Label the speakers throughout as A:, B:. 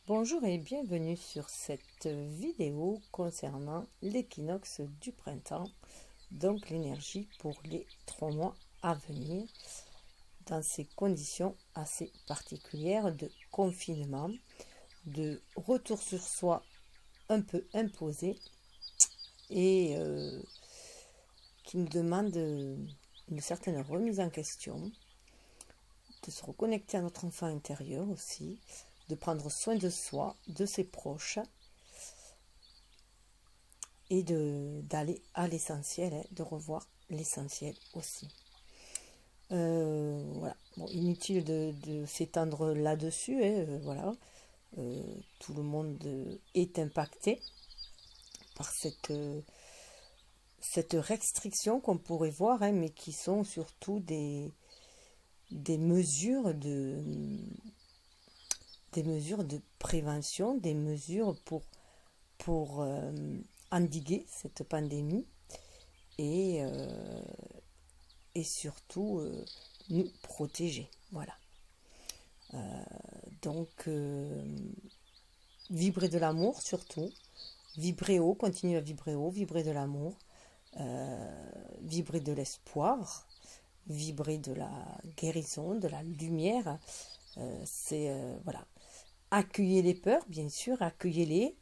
A: Bonjour et bienvenue sur cette vidéo concernant l'équinoxe du printemps, donc l'énergie pour les 3 mois à venir, dans ces conditions assez particulières de confinement, de retour sur soi un peu imposé et qui nous demande une certaine remise en question, de se reconnecter à notre enfant intérieur aussi, de prendre soin de soi, de ses proches et d'aller à l'essentiel, de revoir l'essentiel aussi. Voilà, bon, inutile de s'étendre là-dessus, voilà. Tout le monde est impacté par cette restriction qu'on pourrait voir, mais qui sont surtout des mesures de prévention, des mesures pour endiguer cette pandémie et surtout nous protéger. Voilà. Donc, vibrer de l'amour surtout, vibrer haut, continuer à vibrer haut, vibrer de l'amour, vibrer de l'espoir, vibrer de la guérison, de la lumière. Voilà. Accueillez les peurs, bien sûr, accueillez-les,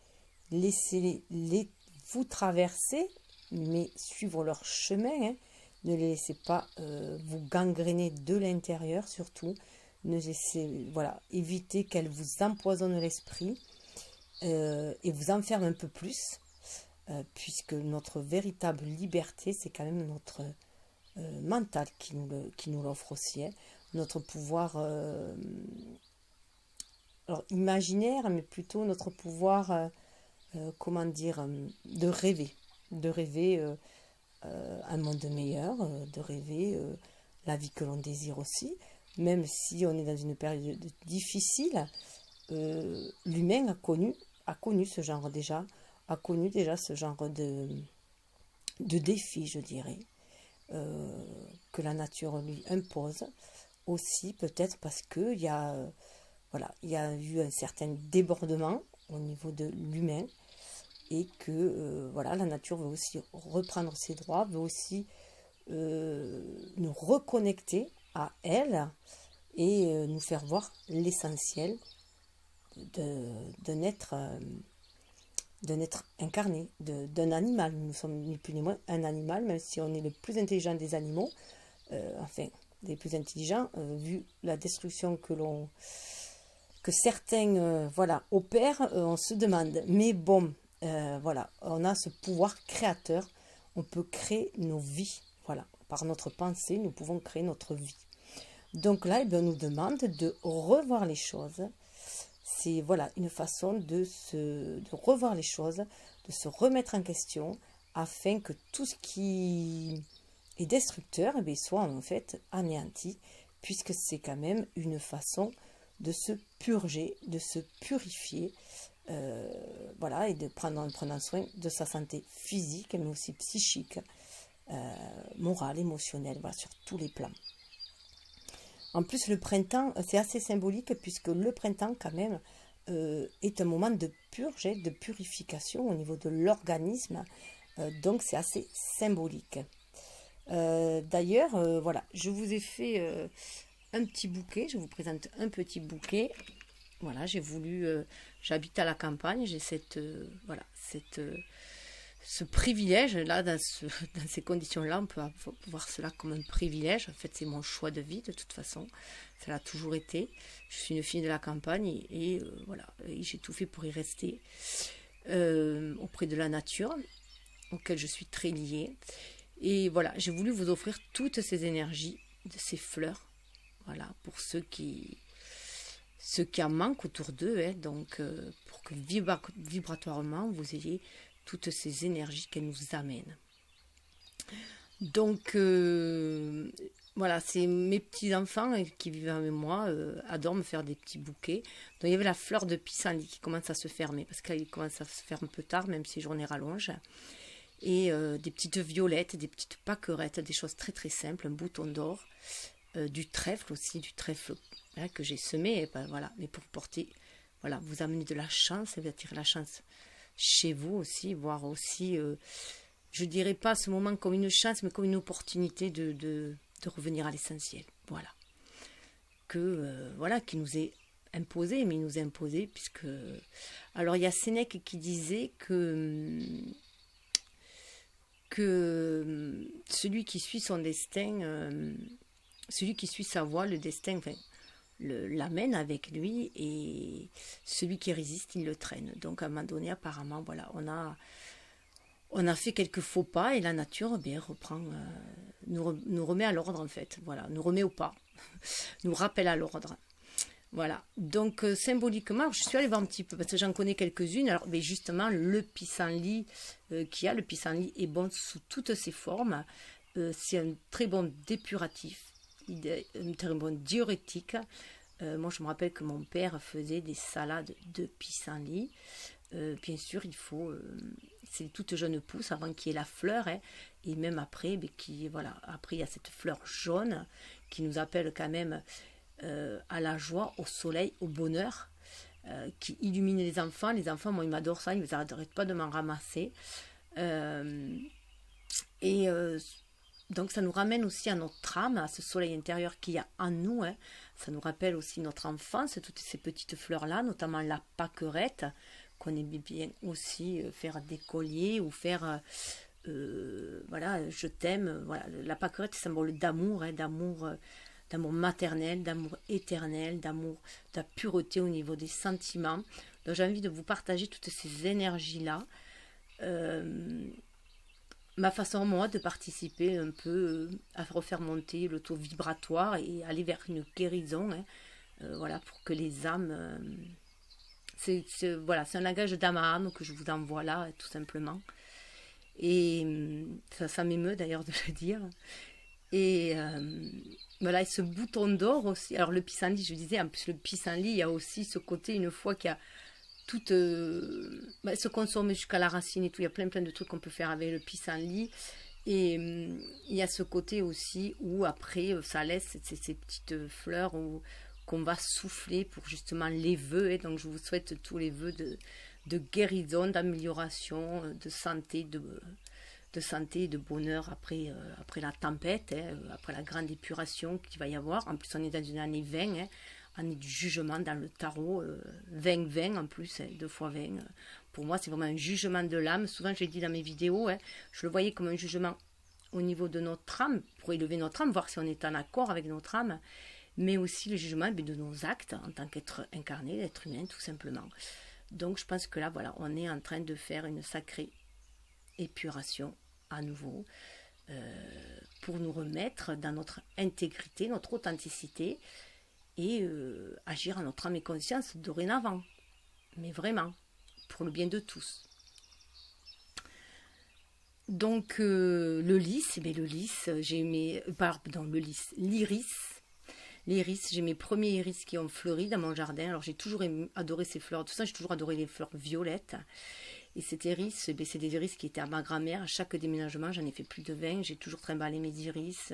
A: laissez-les vous traverser, mais suivre leur chemin, ne les laissez pas vous gangréner de l'intérieur, surtout, ne laissez, voilà, évitez qu'elles vous empoisonnent l'esprit et vous enferment un peu plus, puisque notre véritable liberté, c'est quand même notre mental qui nous l'offre aussi, notre pouvoir alors imaginaire, mais plutôt notre pouvoir, comment dire, de rêver un monde meilleur, de rêver la vie que l'on désire aussi, même si on est dans une période difficile. L'humain a connu ce genre déjà, ce genre de défi, je dirais, que la nature lui impose aussi, peut-être parce qu'il y a voilà, il y a eu un certain débordement au niveau de l'humain et que voilà, la nature veut aussi reprendre ses droits, veut aussi nous reconnecter à elle et nous faire voir l'essentiel d'un être incarné, d'un animal. Nous sommes ni plus ni moins un animal, même si on est le plus intelligent des animaux, enfin, des plus intelligents, vu la destruction que certains voilà, opèrent, on se demande. Mais bon, voilà, on a ce pouvoir créateur, on peut créer nos vies. Voilà, par notre pensée, nous pouvons créer notre vie. Donc là, on nous demande de revoir les choses. C'est voilà, une façon de revoir les choses, de se remettre en question, afin que tout ce qui est destructeur soit en fait anéanti, puisque c'est quand même une façon de se purger, de se purifier, voilà, et de prendre soin de sa santé physique, mais aussi psychique, morale, émotionnelle, voilà, sur tous les plans. En plus, le printemps, c'est assez symbolique, puisque le printemps, quand même, est un moment de purge, de purification au niveau de l'organisme, donc c'est assez symbolique. D'ailleurs, voilà, je vous ai fait un petit bouquet, je vous présente un petit bouquet. Voilà, j'ai voulu, j'habite à la campagne, j'ai voilà, ce privilège-là, dans ces conditions-là, on peut voir cela comme un privilège. En fait, c'est mon choix de vie, de toute façon. Ça l'a toujours été. Je suis une fille de la campagne et voilà, et j'ai tout fait pour y rester auprès de la nature, auquel je suis très liée. Et voilà, j'ai voulu vous offrir toutes ces énergies de ces fleurs, voilà, pour ceux qui en manquent autour d'eux, donc pour que vibratoirement vous ayez toutes ces énergies qu'elles nous amènent. Donc voilà, c'est mes petits-enfants qui vivent avec moi, adorent me faire des petits bouquets. Donc il y avait la fleur de pissenlit qui commence à se fermer, parce qu'il commence à se faire un peu tard, même si les journées rallongent. Et des petites violettes, des petites pâquerettes, des choses très très simples, un bouton d'or, du trèfle aussi, du trèfle que j'ai semé, voilà, mais pour porter voilà, vous amener de la chance, vous attirer la chance chez vous aussi, voire aussi, je dirais pas ce moment comme une chance, mais comme une opportunité de revenir à l'essentiel. Voilà. Voilà, qui nous est imposé, mais il nous est imposé, puisque... Alors, il y a Sénèque qui disait que celui qui suit son destin, celui qui suit sa voie, le destin, enfin, l'amène avec lui, et celui qui résiste, il le traîne. Donc à un moment donné, apparemment, voilà, on a fait quelques faux pas, et la nature, bien, reprend, nous remet à l'ordre, en fait. Voilà, nous remet au pas, nous rappelle à l'ordre. Voilà, donc symboliquement, je suis allée voir un petit peu, parce que j'en connais quelques-unes. Alors, mais justement, le pissenlit le pissenlit est bon sous toutes ses formes. C'est un très bon dépuratif, un très bon diurétique. Moi, je me rappelle que mon père faisait des salades de pissenlit. Bien sûr, il faut, c'est toute jeune pousse avant qu'il y ait la fleur, hein, et même après, voilà, après il y a cette fleur jaune qui nous appelle quand même à la joie, au soleil, au bonheur, qui illumine les enfants. Les enfants, moi, ils m'adorent ça, ils n'arrêtent pas de m'en ramasser. Et donc, ça nous ramène aussi à notre âme, à ce soleil intérieur qu'il y a en nous. Hein. Ça nous rappelle aussi notre enfance, toutes ces petites fleurs-là, notamment la pâquerette, qu'on aime bien aussi faire des colliers ou faire... voilà, je t'aime. Voilà, la pâquerette, c'est un symbole d'amour, hein, d'amour maternel, d'amour éternel, d'amour, de la pureté au niveau des sentiments. Donc j'ai envie de vous partager toutes ces énergies-là. Ma façon, moi, de participer un peu à refaire monter le taux vibratoire et aller vers une guérison, hein, voilà, pour que les âmes... voilà, c'est un langage d'âme à âme que je vous envoie là, tout simplement. Et ça m'émeut d'ailleurs de le dire. Et voilà, et ce bouton d'or aussi. Alors le pissenlit, je disais, en plus le pissenlit, il y a aussi ce côté, une fois qu'il y a tout se consomme jusqu'à la racine et tout, il y a plein de trucs qu'on peut faire avec le pissenlit. Et il y a ce côté aussi où après ça laisse ces petites fleurs qu'on va souffler pour justement les vœux. Et donc je vous souhaite tous les vœux de guérison, d'amélioration, de santé, de santé et de bonheur après la tempête, hein, après la grande épuration qu'il va y avoir. En plus, on est dans une année 20, hein, année du jugement dans le tarot, 20-20 en plus, hein, 2 fois 20. Pour moi, c'est vraiment un jugement de l'âme. Souvent, je l'ai dit dans mes vidéos, hein, je le voyais comme un jugement au niveau de notre âme, pour élever notre âme, voir si on est en accord avec notre âme, mais aussi le jugement de nos actes en tant qu'être incarné, d'être humain, tout simplement. Donc, je pense que là, voilà, on est en train de faire une sacrée épuration à nouveau, pour nous remettre dans notre intégrité, notre authenticité, et agir à notre âme et conscience dorénavant, mais vraiment, pour le bien de tous. Donc le lys, j'ai mes... Pardon, l'iris. L'iris, j'ai mes premiers iris qui ont fleuri dans mon jardin. Alors j'ai toujours adoré ces fleurs, tout ça, j'ai toujours adoré les fleurs violettes. Et cet iris, c'est des iris qui étaient à ma grand-mère. À chaque déménagement, j'en ai fait plus de 20. J'ai toujours trimballé mes iris.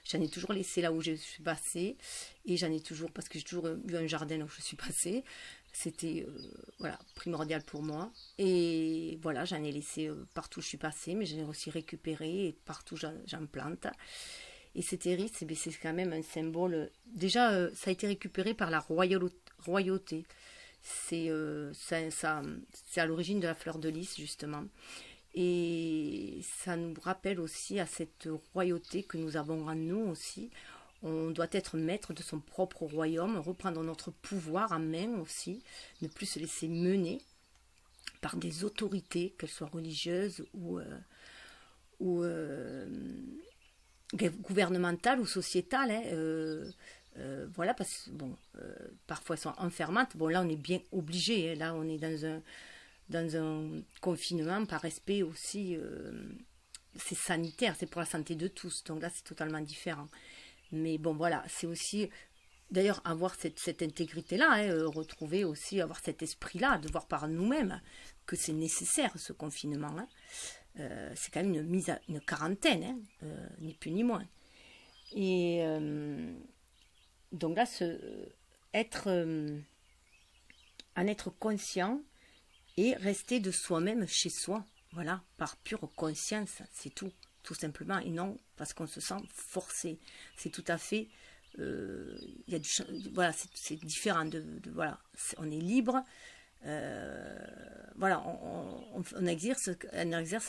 A: J'en ai toujours laissé là où je suis passée. Et j'en ai toujours, parce que j'ai toujours eu un jardin là où je suis passée. C'était voilà, primordial pour moi. Et voilà, j'en ai laissé partout où je suis passée. Mais j'en ai aussi récupéré et partout j'en plante. Et cet iris, c'est quand même un symbole. Déjà, ça a été récupéré par la royauté. C'est à l'origine de la fleur de lys, justement. Et ça nous rappelle aussi à cette royauté que nous avons en nous aussi. On doit être maître de son propre royaume, reprendre notre pouvoir en main aussi, ne plus se laisser mener par des autorités, qu'elles soient religieuses ou gouvernementales ou sociétales. Hein, voilà, parce que bon, parfois elles sont enfermantes. Bon, là on est bien obligé, hein, là on est dans un confinement par respect aussi, c'est sanitaire, c'est pour la santé de tous, donc là c'est totalement différent. Mais bon, voilà, c'est aussi, d'ailleurs, avoir cette intégrité-là, hein, retrouver aussi, avoir cet esprit-là, de voir par nous-mêmes que c'est nécessaire ce confinement. Hein. C'est quand même une quarantaine, hein, ni plus ni moins. Et donc là, être en être conscient et rester de soi-même chez soi. Voilà, par pure conscience, c'est tout simplement. Et non parce qu'on se sent forcé. C'est tout à fait... il y a voilà, c'est différent voilà, on est libre. Voilà, on exerce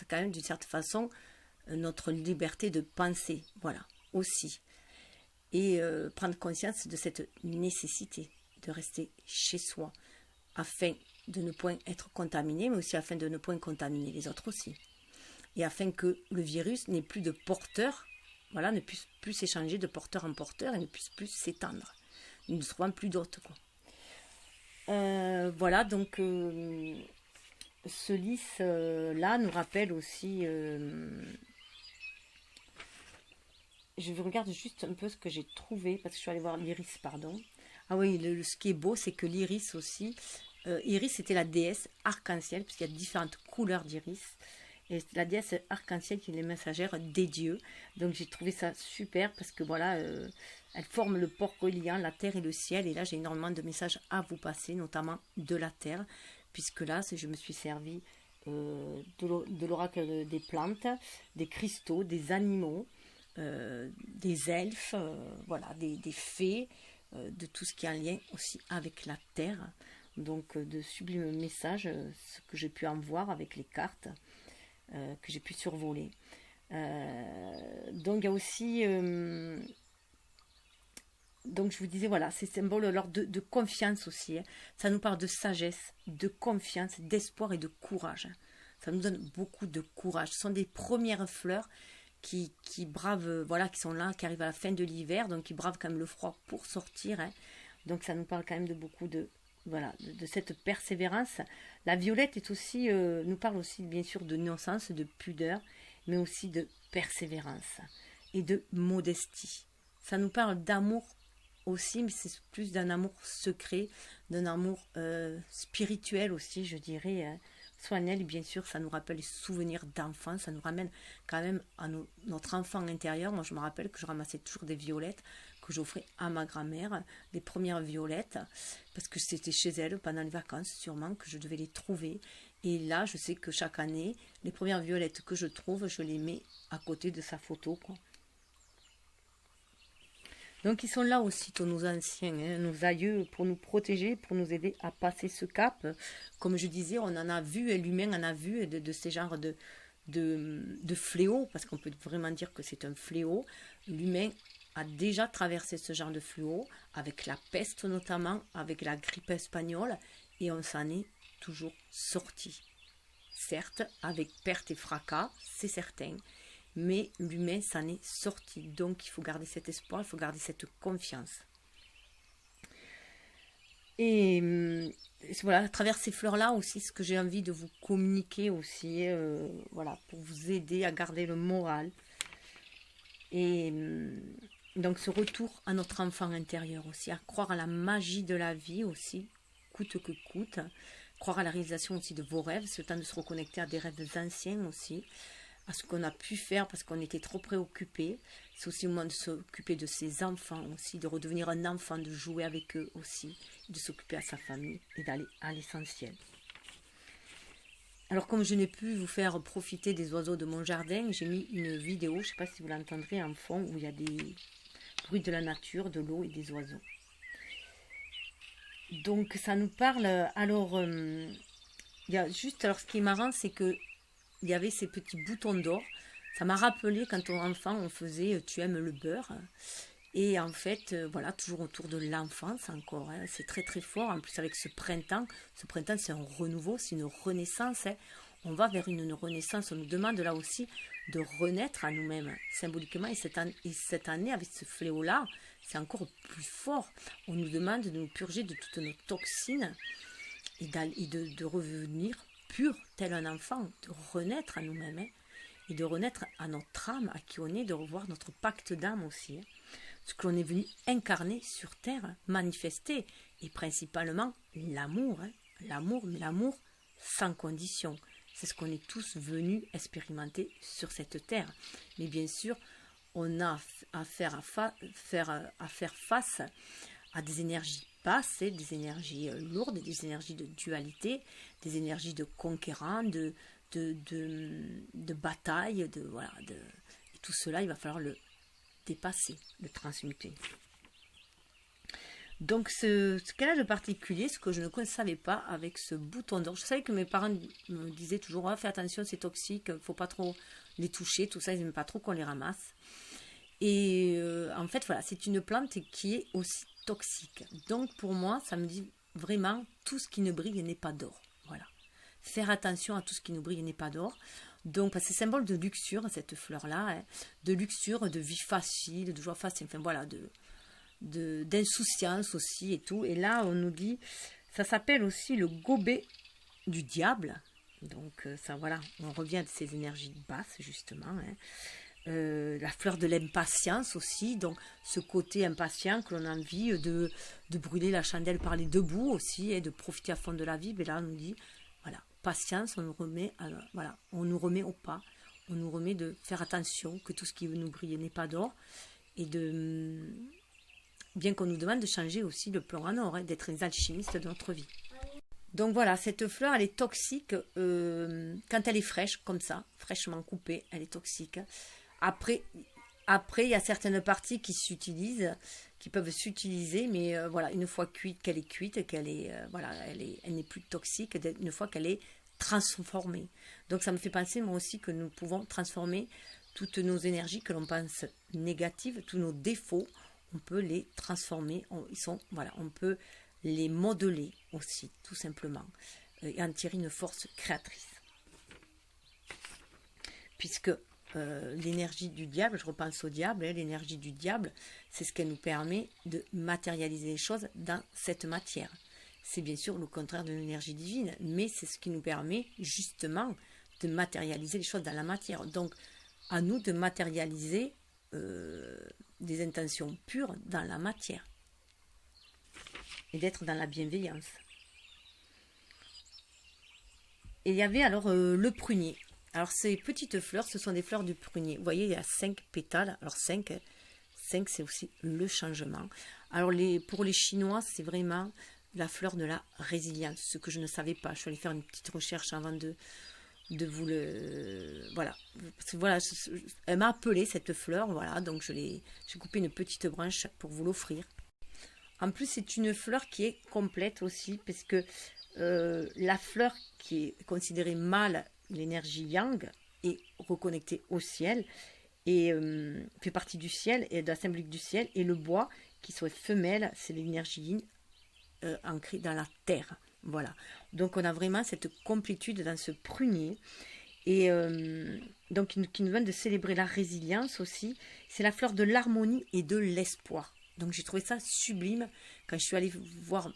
A: quand même d'une certaine façon notre liberté de penser. Voilà, aussi. Et prendre conscience de cette nécessité de rester chez soi afin de ne point être contaminé, mais aussi afin de ne point contaminer les autres aussi. Et afin que le virus n'ait plus de porteur, voilà, ne puisse plus s'échanger de porteur en porteur et ne puisse plus s'étendre, ne trouvant plus d'hôtes, quoi. Voilà, donc ce lys-là nous rappelle aussi... je regarde juste un peu ce que j'ai trouvé, parce que je suis allée voir l'iris, pardon. Ah oui, ce qui est beau, c'est que l'iris aussi... Iris, c'était la déesse arc-en-ciel, puisqu'il y a différentes couleurs d'iris. Et la déesse arc-en-ciel qui est les messagères des dieux. Donc j'ai trouvé ça super, parce que voilà, elle forme le port reliant la terre et le ciel. Et là, j'ai énormément de messages à vous passer, notamment de la terre, puisque là, je me suis servi de l'oracle des plantes, des cristaux, des animaux, des elfes, voilà, des fées, de tout ce qui est en lien aussi avec la terre. Donc de sublimes messages, ce que j'ai pu en voir avec les cartes, que j'ai pu survoler. Donc il y a aussi... donc je vous disais, voilà, ces symboles alors de confiance aussi. Hein. Ça nous parle de sagesse, de confiance, d'espoir et de courage. Ça nous donne beaucoup de courage. Ce sont des premières fleurs qui bravent, voilà, qui sont là, qui arrivent à la fin de l'hiver, donc qui bravent quand même le froid pour sortir. Hein. Donc ça nous parle quand même de beaucoup de... Voilà, de cette persévérance. La violette est aussi, nous parle aussi bien sûr de innocence, de pudeur, mais aussi de persévérance et de modestie. Ça nous parle d'amour aussi, mais c'est plus d'un amour secret, d'un amour spirituel aussi, je dirais. Hein. Solennel, bien sûr, ça nous rappelle les souvenirs d'enfance, ça nous ramène quand même à notre enfant intérieur. Moi, je me rappelle que je ramassais toujours des violettes que j'offrais à ma grand-mère, les premières violettes, parce que c'était chez elle pendant les vacances, sûrement, que je devais les trouver. Et là, je sais que chaque année, les premières violettes que je trouve, je les mets à côté de sa photo, quoi. Donc, ils sont là aussi, tous nos anciens, hein, nos aïeux, pour nous protéger, pour nous aider à passer ce cap. Comme je disais, on en a vu, et l'humain en a vu, de ces genres de fléaux, parce qu'on peut vraiment dire que c'est un fléau. L'humain a déjà traversé ce genre de fléau, avec la peste notamment, avec la grippe espagnole, et on s'en est toujours sorti. Certes, avec perte et fracas, c'est certain, mais l'humain s'en est sorti. Donc il faut garder cet espoir, il faut garder cette confiance. Et voilà, à travers ces fleurs-là aussi, ce que j'ai envie de vous communiquer aussi, voilà, pour vous aider à garder le moral. Et donc ce retour à notre enfant intérieur aussi, à croire à la magie de la vie aussi, coûte que coûte, croire à la réalisation aussi de vos rêves, c'est le temps de se reconnecter à des rêves anciens aussi, à ce qu'on a pu faire parce qu'on était trop préoccupé. C'est aussi le moment de s'occuper de ses enfants aussi, de redevenir un enfant, de jouer avec eux aussi, de s'occuper à sa famille et d'aller à l'essentiel. Alors comme je n'ai pu vous faire profiter des oiseaux de mon jardin, j'ai mis une vidéo, je ne sais pas si vous l'entendrez en fond, où il y a des bruits de la nature, de l'eau et des oiseaux. Donc ça nous parle, alors, il y a juste, alors ce qui est marrant, c'est que il y avait ces petits boutons d'or. Ça m'a rappelé quand on enfant, on faisait tu aimes le beurre. Et en fait, voilà, toujours autour de l'enfance encore. Hein, c'est très très fort. En plus avec ce printemps, c'est un renouveau, c'est une renaissance. Hein. On va vers une renaissance. On nous demande là aussi de renaître à nous-mêmes, symboliquement. Et cette année, avec ce fléau-là, c'est encore plus fort. On nous demande de nous purger de toutes nos toxines et de revenir pur tel un enfant, de renaître à nous-mêmes, hein, et de renaître à notre âme, à qui on est, de revoir notre pacte d'âme aussi. Hein, ce que l'on est venu incarner sur Terre, manifester, et principalement l'amour. Hein, l'amour, mais l'amour sans condition. C'est ce qu'on est tous venus expérimenter sur cette Terre. Mais bien sûr, on a à faire face à des énergies basses, c'est des énergies lourdes, des énergies de dualité, des énergies de conquérant, de bataille, voilà, et tout cela, il va falloir le dépasser, le transmuter. Donc ce qu'elle a de particulier, ce que je ne savais pas avec ce bouton d'or, je savais que mes parents me disaient toujours, fais attention, c'est toxique, il ne faut pas trop les toucher, tout ça, ils n'aiment pas trop qu'on les ramasse. Et en fait, voilà, c'est une plante qui est aussi toxique. Donc pour moi, ça me dit vraiment, tout ce qui ne brille n'est pas d'or. Voilà. Faire attention à tout ce qui ne brille n'est pas d'or. Donc, c'est symbole de luxure, cette fleur-là, hein, de luxure, de vie facile, de joie facile, enfin voilà, d'insouciance aussi et tout. Et là, on nous dit, ça s'appelle aussi le gobet du diable. Donc, ça, voilà, on revient de ces énergies basses, justement. Hein. La fleur de l'impatience aussi, donc ce côté impatient que l'on a envie de brûler la chandelle par les deux bouts aussi, et de profiter à fond de la vie. Mais là, on nous dit, voilà, patience, on nous remet, voilà, on nous remet au pas, on nous remet de faire attention, que tout ce qui veut nous briller n'est pas d'or, et bien qu'on nous demande de changer aussi le plomb en or, hein, d'être les alchimistes de notre vie. Donc voilà, cette fleur, elle est toxique quand elle est fraîche, comme ça, fraîchement coupée, elle est toxique. Après, il y a certaines parties qui s'utilisent, qui peuvent s'utiliser, mais voilà, une fois cuite, qu'elle est cuite, voilà, elle n'est plus toxique, une fois qu'elle est transformée. Donc ça me fait penser moi aussi que nous pouvons transformer toutes nos énergies que l'on pense négatives, tous nos défauts, on peut les transformer, voilà, on peut les modeler aussi, tout simplement, et en tirer une force créatrice. Puisque l'énergie du diable, je repense au diable, hein, l'énergie du diable, c'est ce qu'elle nous permet de matérialiser les choses dans cette matière. C'est bien sûr le contraire de l'énergie divine, mais c'est ce qui nous permet justement de matérialiser les choses dans la matière. Donc, à nous de matérialiser des intentions pures dans la matière et d'être dans la bienveillance. Et il y avait alors le prunier. Alors ces petites fleurs, ce sont des fleurs du prunier. Vous voyez, il y a 5 pétales. Alors 5 c'est aussi le changement. Alors pour les Chinois, c'est vraiment la fleur de la résilience, ce que je ne savais pas. Je suis allée faire une petite recherche avant de vous le... Voilà. Voilà, elle m'a appelé cette fleur, voilà, donc j'ai coupé une petite branche pour vous l'offrir. En plus, c'est une fleur qui est complète aussi, parce que la fleur qui est considérée mâle, l'énergie yang, est reconnectée au ciel, et fait partie du ciel, et de la symbolique du ciel, et le bois, qui serait femelle, c'est l'énergie yin, ancrée dans la terre. Voilà. Donc, on a vraiment cette complétude dans ce prunier, et donc qui nous vient de célébrer la résilience aussi. C'est la fleur de l'harmonie et de l'espoir. Donc j'ai trouvé ça sublime quand je suis allée voir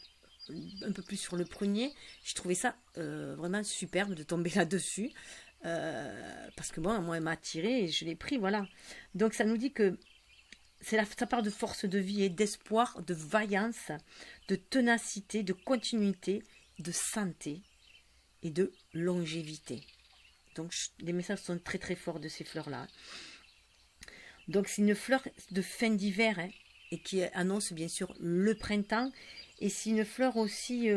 A: un peu plus sur le prunier. J'ai trouvé ça vraiment superbe de tomber là-dessus. Parce que bon, moi elle m'a attirée et je l'ai pris, voilà. Donc ça nous dit que ça part de force de vie et d'espoir, de vaillance, de ténacité, de continuité, de santé et de longévité. Donc les messages sont très très forts de ces fleurs-là. Donc c'est une fleur de fin d'hiver, hein, et qui annonce bien sûr le printemps. Et c'est une fleur aussi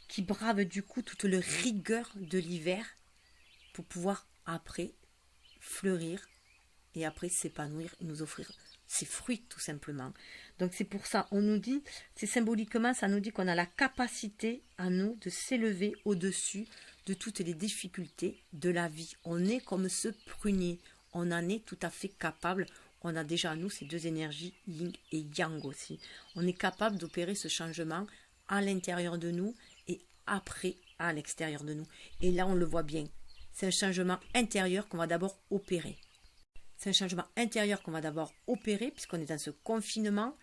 A: qui brave du coup toute la rigueur de l'hiver pour pouvoir après fleurir et après s'épanouir et nous offrir ses fruits tout simplement. Donc c'est pour ça, on nous dit, c'est symboliquement, ça nous dit qu'on a la capacité à nous de s'élever au-dessus de toutes les difficultés de la vie. On est comme ce prunier, on en est tout à fait capable. On a déjà en nous ces deux énergies, yin et yang aussi. On est capable d'opérer ce changement à l'intérieur de nous et après à l'extérieur de nous. Et là, on le voit bien. C'est un changement intérieur qu'on va d'abord opérer. C'est un changement intérieur qu'on va d'abord opérer puisqu'on est dans ce confinement.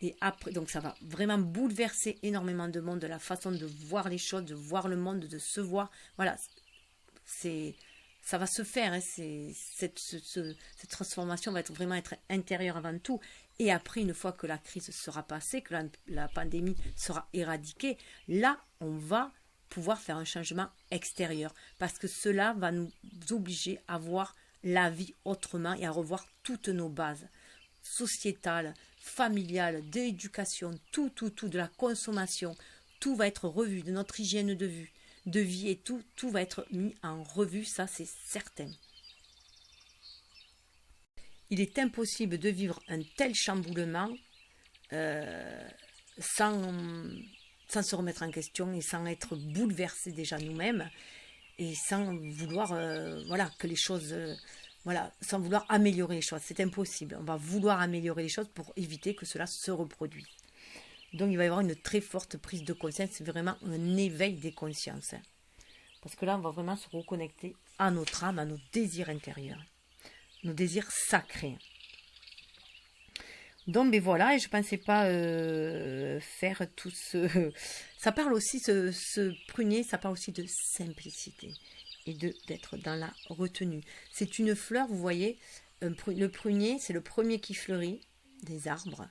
A: Et après, donc ça va vraiment bouleverser énormément de monde, de la façon de voir les choses, de voir le monde, de se voir. Voilà, ça va se faire, hein, cette transformation va vraiment être intérieure avant tout. Et après, une fois que la crise sera passée, que la pandémie sera éradiquée, là, on va pouvoir faire un changement extérieur. Parce que cela va nous obliger à voir la vie autrement et à revoir toutes nos bases sociétales, familial, d'éducation, tout, de la consommation, tout va être revu, de notre hygiène de vie et tout va être mis en revue, ça c'est certain. Il est impossible de vivre un tel chamboulement sans se remettre en question et sans être bouleversé déjà nous-mêmes et sans vouloir voilà, que les choses... voilà, sans vouloir améliorer les choses, c'est impossible. On va vouloir améliorer les choses pour éviter que cela se reproduise. Donc il va y avoir une très forte prise de conscience, c'est vraiment un éveil des consciences. Parce que là, on va vraiment se reconnecter à notre âme, à nos désirs intérieurs, nos désirs sacrés. Donc ben voilà, et je ne pensais pas faire tout ce... Ça parle aussi, ce prunier, ça parle aussi de simplicité et d'être dans la retenue. C'est une fleur, vous voyez, le prunier, c'est le premier qui fleurit des arbres.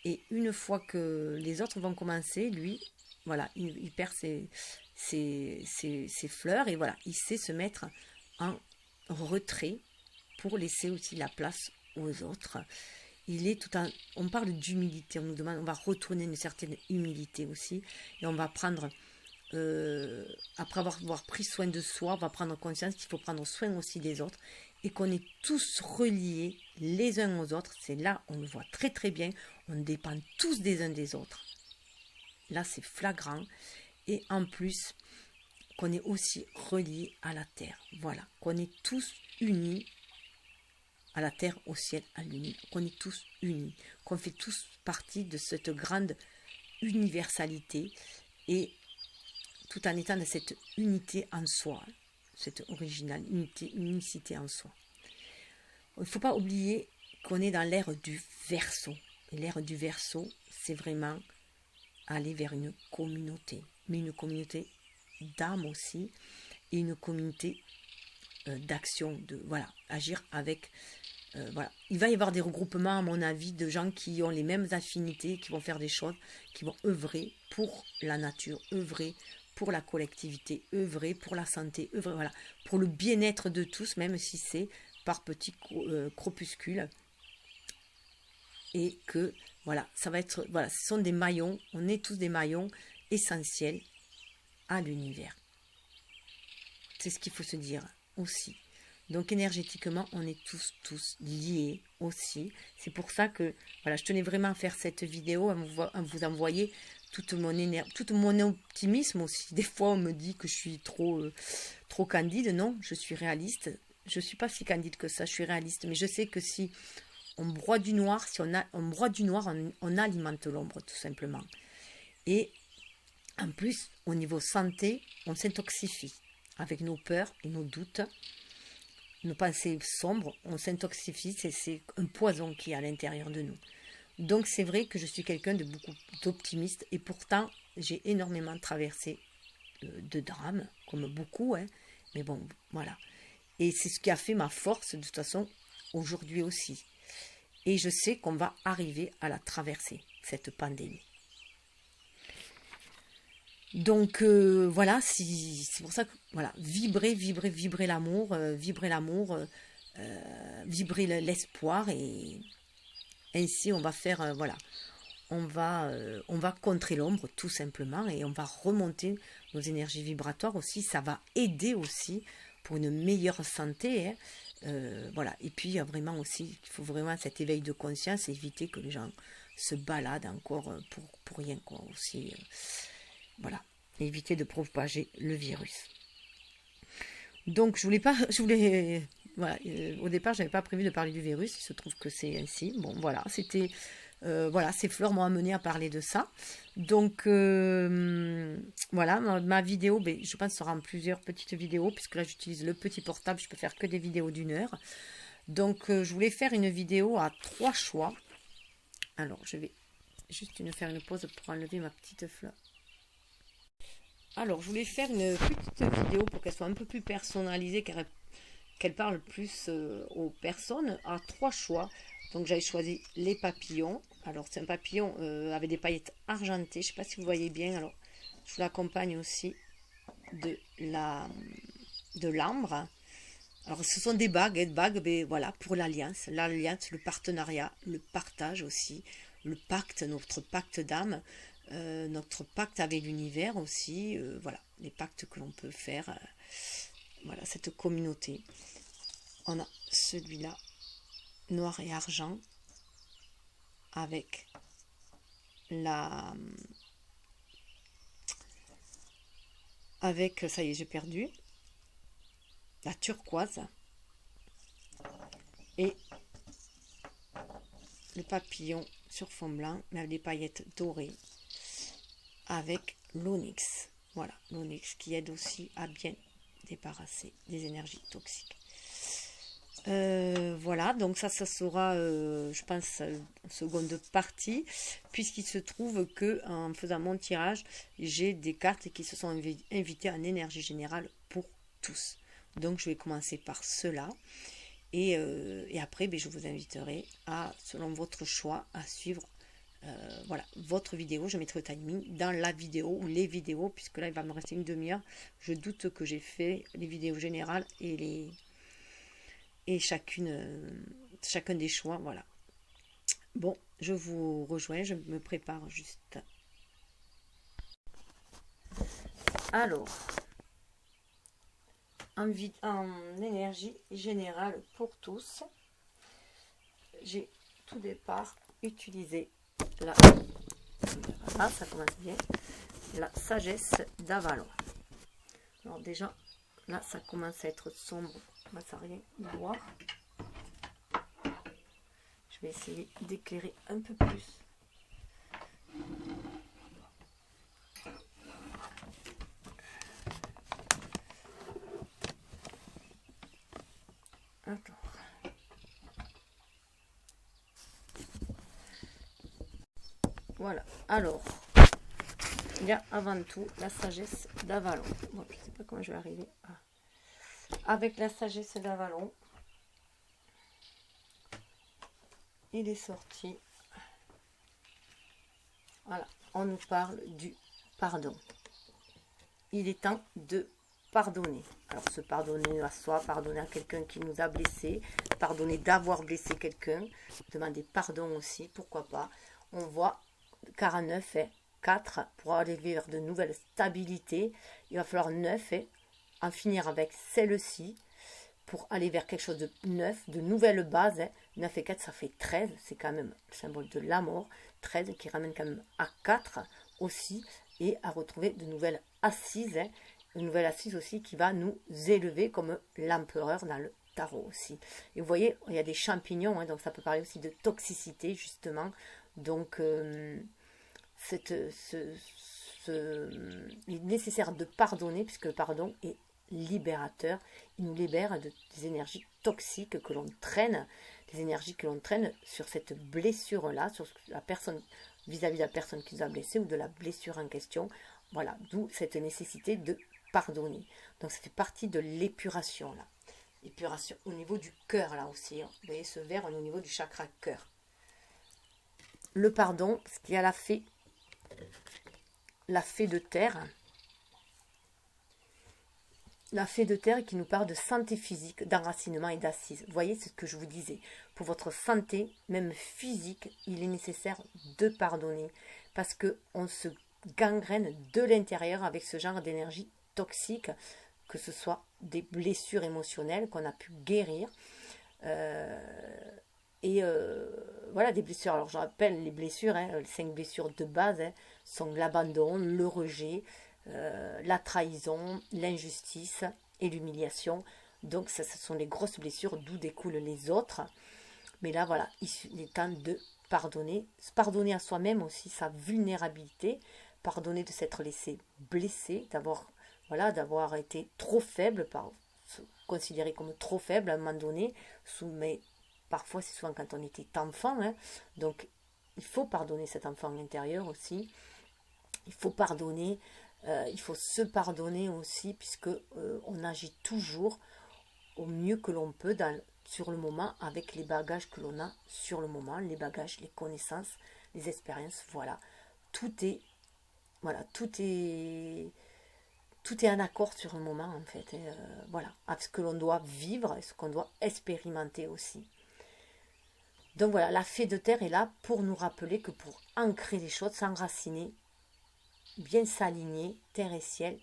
A: Et une fois que les autres vont commencer, lui, voilà, il perd ses fleurs et voilà, il sait se mettre en retrait pour laisser aussi la place aux autres. Il est tout un... On parle d'humilité, on nous demande, on va retourner une certaine humilité aussi et on va prendre... après avoir pris soin de soi, on va prendre conscience qu'il faut prendre soin aussi des autres et qu'on est tous reliés les uns aux autres. C'est là, on le voit très très bien, on dépend tous des uns des autres. Là, c'est flagrant. Et en plus, qu'on est aussi reliés à la terre. Voilà, qu'on est tous unis à la terre, au ciel, à l'uni. Qu'on est tous unis, qu'on fait tous partie de cette grande universalité et tout en étant de cette unité en soi, cette originale unicité en soi. Il ne faut pas oublier qu'on est dans l'ère du Verseau. Et l'ère du Verseau, c'est vraiment aller vers une communauté, mais une communauté d'âme aussi, et une communauté d'action, de voilà, agir avec... voilà. Il va y avoir des regroupements, à mon avis, de gens qui ont les mêmes affinités, qui vont faire des choses, qui vont œuvrer pour la nature, œuvrer pour la collectivité, œuvrer pour la santé, œuvrer voilà, pour le bien-être de tous, même si c'est par petits crépuscules. Et que, voilà, ça va être, voilà, ce sont des maillons, on est tous des maillons essentiels à l'univers. C'est ce qu'il faut se dire aussi. Donc énergétiquement, on est tous liés aussi. C'est pour ça que, voilà, je tenais vraiment à faire cette vidéo, à vous envoyer tout mon optimisme aussi. Des fois, on me dit que je suis trop candide. Non, je suis réaliste. Je ne suis pas si candide que ça, je suis réaliste. Mais je sais que si on broie du noir, on alimente l'ombre, tout simplement. Et en plus, au niveau santé, on s'intoxifie avec nos peurs et nos doutes. Nos pensées sombres, on s'intoxifie, c'est un poison qui est à l'intérieur de nous. Donc c'est vrai que je suis quelqu'un de beaucoup d'optimiste et pourtant j'ai énormément traversé de drames, comme beaucoup, hein, mais bon, voilà. Et c'est ce qui a fait ma force de toute façon aujourd'hui aussi. Et je sais qu'on va arriver à la traverser, cette pandémie. Donc voilà, c'est pour ça que voilà, vibrer l'amour, vibrer l'espoir et ainsi on va faire voilà, on va contrer l'ombre tout simplement et on va remonter nos énergies vibratoires aussi, ça va aider aussi pour une meilleure santé, hein. Voilà, et puis il y a vraiment aussi, il faut vraiment cet éveil de conscience et éviter que les gens se baladent encore pour rien quoi aussi. Voilà, éviter de propager le virus. Donc voilà, au départ j'avais pas prévu de parler du virus, il se trouve que c'est ainsi. Bon voilà, c'était voilà, ces fleurs m'ont amené à parler de ça. Donc voilà, ma vidéo, je pense sera en plusieurs petites vidéos, puisque là j'utilise le petit portable, je peux faire que des vidéos d'1 heure. Donc je voulais faire une vidéo à 3 choix. Alors je vais juste faire une pause pour enlever ma petite fleur. Alors, je voulais faire une petite vidéo pour qu'elle soit un peu plus personnalisée, qu'elle parle plus aux personnes, à 3 choix. Donc, j'avais choisi les papillons. Alors, c'est un papillon avec des paillettes argentées. Je ne sais pas si vous voyez bien. Alors, je vous l'accompagne aussi de l'ambre. Alors, ce sont des bagues, mais voilà, pour l'alliance, le partenariat, le partage aussi, le pacte, notre pacte d'âme, notre pacte avec l'univers aussi, voilà, les pactes que l'on peut faire, voilà, cette communauté. On a celui-là, noir et argent, avec la... Avec, ça y est, j'ai perdu, la turquoise et le papillon sur fond blanc, mais avec des paillettes dorées, avec l'onyx. Voilà, l'onyx qui aide aussi à bien débarrasser des énergies toxiques. Voilà, donc ça sera, je pense, en seconde partie, puisqu'il se trouve que en faisant mon tirage, j'ai des cartes qui se sont invitées en énergie générale pour tous. Donc je vais commencer par cela. Et après, je vous inviterai à, selon votre choix, à suivre voilà, votre vidéo. Je mettrai le timing dans la vidéo ou les vidéos, puisque là, il va me rester une demi-heure. Je doute que j'ai fait les vidéos générales et chacun des choix. Voilà. Bon, je vous rejoins. Je me prépare juste. Alors, en énergie générale pour tous, j'ai tout départ utilisé la, voilà, ça commence bien, la sagesse d'Avalon. Alors déjà, là, ça commence à être sombre, on va rien voir. Je vais essayer d'éclairer un peu plus. Attends. Voilà, alors, il y a avant tout la sagesse d'Avalon. Bon, je ne sais pas comment je vais arriver. Avec la sagesse d'Avalon, il est sorti. Voilà, on nous parle du pardon. Il est temps de pardonner. Alors, se pardonner à soi, pardonner à quelqu'un qui nous a blessés, pardonner d'avoir blessé quelqu'un, demander pardon aussi, pourquoi pas. On voit 49 et 4 pour aller vers de nouvelles stabilités. Il va falloir 9 et en finir avec celle-ci pour aller vers quelque chose de neuf, de nouvelles bases. 9 et 4, ça fait 13. C'est quand même le symbole de la mort. 13 qui ramène quand même à 4 aussi. Et à retrouver de nouvelles assises. Une nouvelle assise aussi qui va nous élever comme l'empereur dans le tarot aussi. Et vous voyez, il y a des champignons. Donc ça peut parler aussi de toxicité justement. Donc il est nécessaire de pardonner puisque le pardon est libérateur. Il nous libère des énergies toxiques que l'on traîne, des énergies que l'on traîne sur cette blessure-là, sur la personne, vis-à-vis de la personne qui nous a blessé ou de la blessure en question. Voilà, d'où cette nécessité de pardonner. Donc ça fait partie de l'épuration là. Épuration au niveau du cœur là aussi. Vous voyez ce vert au niveau du chakra cœur. Le pardon, ce qui a la fée de terre. La fée de terre qui nous parle de santé physique, d'enracinement et d'assise. Vous voyez, c'est ce que je vous disais. Pour votre santé, même physique, il est nécessaire de pardonner. Parce qu'on se gangrène de l'intérieur avec ce genre d'énergie toxique, que ce soit des blessures émotionnelles qu'on a pu guérir. Voilà, des blessures. Alors, je rappelle, les blessures, les 5 blessures de base sont l'abandon, le rejet, la trahison, l'injustice et l'humiliation. Donc, ce sont les grosses blessures d'où découlent les autres. Mais là, voilà, il est temps de pardonner. Pardonner à soi-même aussi sa vulnérabilité. Pardonner de s'être laissé blesser, d'avoir été trop faible, considéré comme trop faible à un moment donné. Mais parfois, c'est souvent quand on était enfant. Donc, il faut pardonner cet enfant intérieur aussi. Il faut pardonner. Il faut se pardonner aussi, puisque on agit toujours au mieux que l'on peut sur le moment, avec les bagages que l'on a sur le moment, les bagages, les connaissances, les expériences. Voilà, tout est tout est en accord sur un moment en fait. Et, voilà, avec ce que l'on doit vivre et ce qu'on doit expérimenter aussi. Donc voilà, la fée de terre est là pour nous rappeler que pour ancrer les choses, s'enraciner, bien s'aligner, terre et ciel,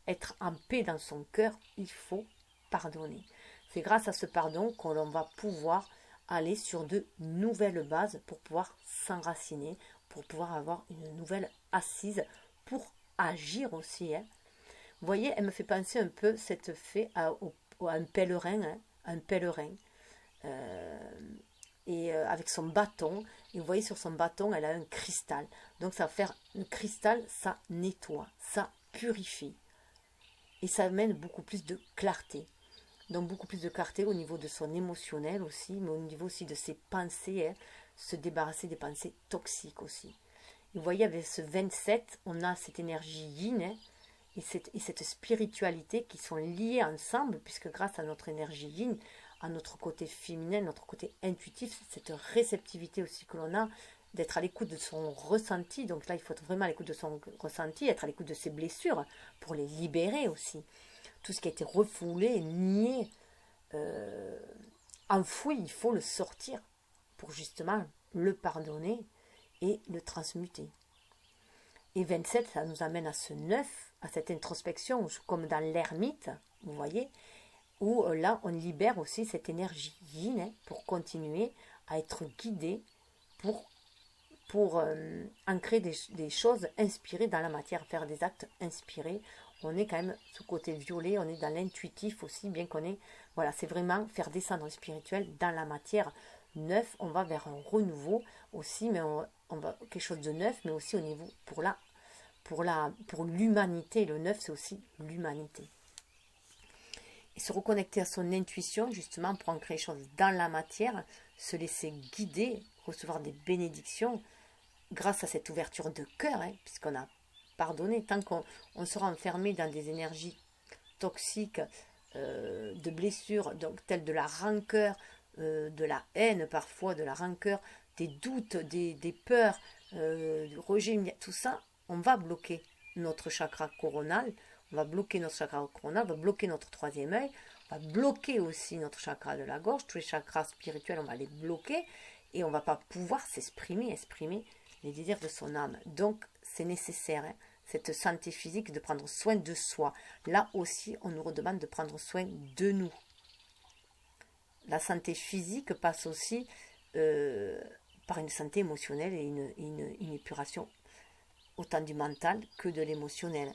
A: être en paix dans son cœur, il faut pardonner. C'est grâce à ce pardon qu'on va pouvoir aller sur de nouvelles bases pour pouvoir s'enraciner, pour pouvoir avoir une nouvelle assise, pour agir aussi. Hein. Vous voyez, elle me fait penser un peu, cette fée, à un pèlerin. Hein, un pèlerin. Euh, avec son bâton, et vous voyez sur son bâton elle a un cristal, donc ça va faire, le cristal ça nettoie, ça purifie et ça amène beaucoup plus de clarté, donc beaucoup plus de clarté au niveau de son émotionnel aussi, mais au niveau aussi de ses pensées, hein, se débarrasser des pensées toxiques aussi. Et vous voyez avec ce 27 on a cette énergie yin, hein, et cette spiritualité qui sont liées ensemble, puisque grâce à notre énergie yin, à notre côté féminin, notre côté intuitif, cette réceptivité aussi que l'on a, d'être à l'écoute de son ressenti. Donc là, il faut être vraiment à l'écoute de son ressenti, être à l'écoute de ses blessures pour les libérer aussi. Tout ce qui a été refoulé, nié, enfoui, il faut le sortir pour justement le pardonner et le transmuter. Et 27, ça nous amène à ce 9, à cette introspection, comme dans l'ermite, vous voyez, où là, on libère aussi cette énergie yin, hein, pour continuer à être guidé, pour ancrer des choses inspirées dans la matière, faire des actes inspirés. On est quand même sous côté violet, on est dans l'intuitif aussi, bien qu'on est, voilà, c'est vraiment faire descendre le spirituel dans la matière. 9, on va vers un renouveau aussi, mais on va quelque chose de neuf, mais aussi au niveau pour l'humanité. Le 9, c'est aussi l'humanité. Et se reconnecter à son intuition, justement, pour ancrer les choses dans la matière, se laisser guider, recevoir des bénédictions, grâce à cette ouverture de cœur, hein, puisqu'on a pardonné. Tant qu'on sera enfermé dans des énergies toxiques, de blessures, donc telles de la rancœur, de la haine parfois, de la rancœur, des doutes, des peurs, du rejet, tout ça, on va bloquer notre chakra coronal, on va bloquer notre chakra coronal, on va bloquer notre troisième œil, on va bloquer aussi notre chakra de la gorge, tous les chakras spirituels, on va les bloquer et on ne va pas pouvoir exprimer les désirs de son âme. Donc c'est nécessaire, hein, cette santé physique, de prendre soin de soi. Là aussi, on nous redemande de prendre soin de nous. La santé physique passe aussi par une santé émotionnelle et une épuration autant du mental que de l'émotionnel.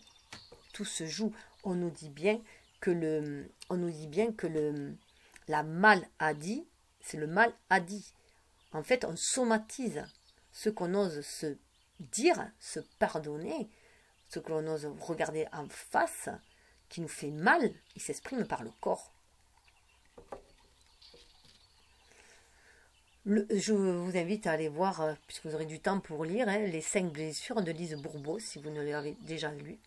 A: Tout se joue. On nous dit bien que la maladie, c'est le mal a dit. En fait, on somatise ce qu'on ose se dire, se pardonner, ce que l'on ose regarder en face, qui nous fait mal, il s'exprime par le corps. Je vous invite à aller voir, puisque vous aurez du temps pour lire, hein, les 5 blessures de Lise Bourbeau, si vous ne l'avez déjà lu.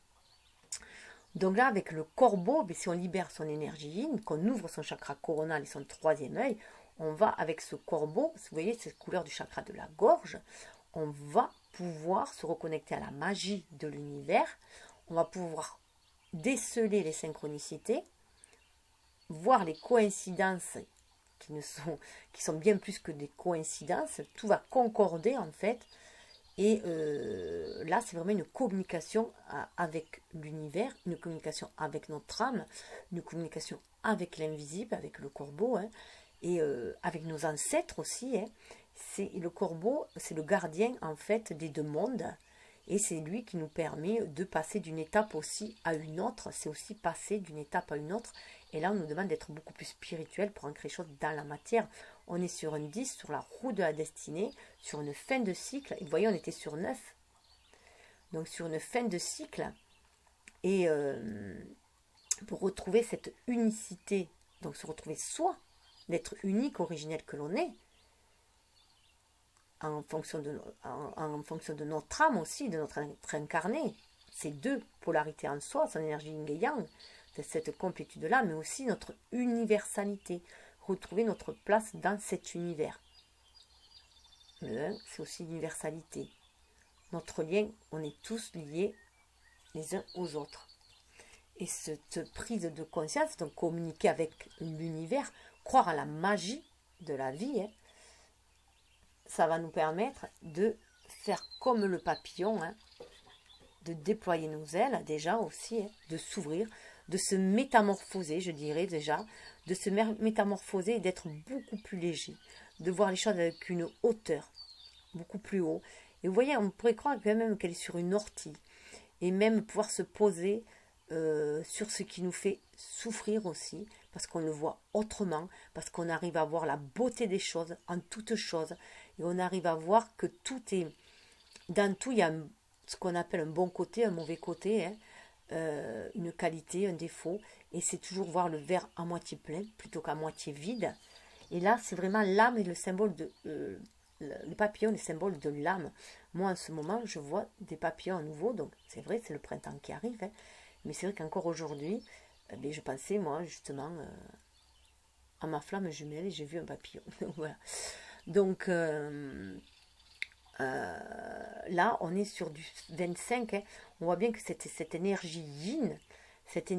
A: Donc là, avec le corbeau, si on libère son énergie yin, qu'on ouvre son chakra coronal et son troisième œil, on va avec ce corbeau, vous voyez cette couleur du chakra de la gorge, on va pouvoir se reconnecter à la magie de l'univers, on va pouvoir déceler les synchronicités, voir les coïncidences qui sont bien plus que des coïncidences, tout va concorder en fait, et là c'est vraiment une communication avec l'univers, une communication avec notre âme, une communication avec l'invisible, avec le corbeau, hein, et avec nos ancêtres aussi, hein. Le corbeau, c'est le gardien en fait des deux mondes, et c'est lui qui nous permet de passer d'une étape aussi à une autre. C'est aussi passer d'une étape à une autre, et là on nous demande d'être beaucoup plus spirituel pour ancrer les choses dans la matière. On est sur un 10, sur la roue de la destinée, sur une fin de cycle, et vous voyez on était sur 9, donc sur une fin de cycle, et pour retrouver cette unicité, donc se retrouver soi, l'être unique, originel que l'on est, en fonction de notre âme aussi, de notre être incarné. Ces deux polarités en soi, son énergie yin et yang, cette complétude-là, mais aussi notre universalité, retrouver notre place dans cet univers. Le 1, c'est aussi l'universalité. Notre lien, on est tous liés les uns aux autres. et cette prise de conscience, donc communiquer avec l'univers, croire à la magie de la vie, hein, ça va nous permettre de faire comme le papillon, hein, de déployer nos ailes déjà aussi, hein, de s'ouvrir, de se métamorphoser, je dirais déjà, de se métamorphoser et d'être beaucoup plus léger, de voir les choses avec une hauteur beaucoup plus haut. Et vous voyez, on pourrait croire quand même qu'elle est sur une ortie, et même pouvoir se poser sur ce qui nous fait souffrir aussi, parce qu'on le voit autrement, parce qu'on arrive à voir la beauté des choses en toutes choses, et on arrive à voir que tout est, dans tout, il y a ce qu'on appelle un bon côté, un mauvais côté, hein, une qualité, un défaut, et c'est toujours voir le verre à moitié plein plutôt qu'à moitié vide. Et là, c'est vraiment l'âme et le symbole de... le papillon est le symbole de l'âme. Moi, en ce moment, je vois des papillons à nouveau, donc c'est vrai, c'est le printemps qui arrive, hein, mais c'est vrai qu'encore aujourd'hui, je pensais, moi, justement, à ma flamme jumelle et j'ai vu un papillon. Voilà. Donc, là, on est sur du 25. Hein. On voit bien que cette énergie yin, cette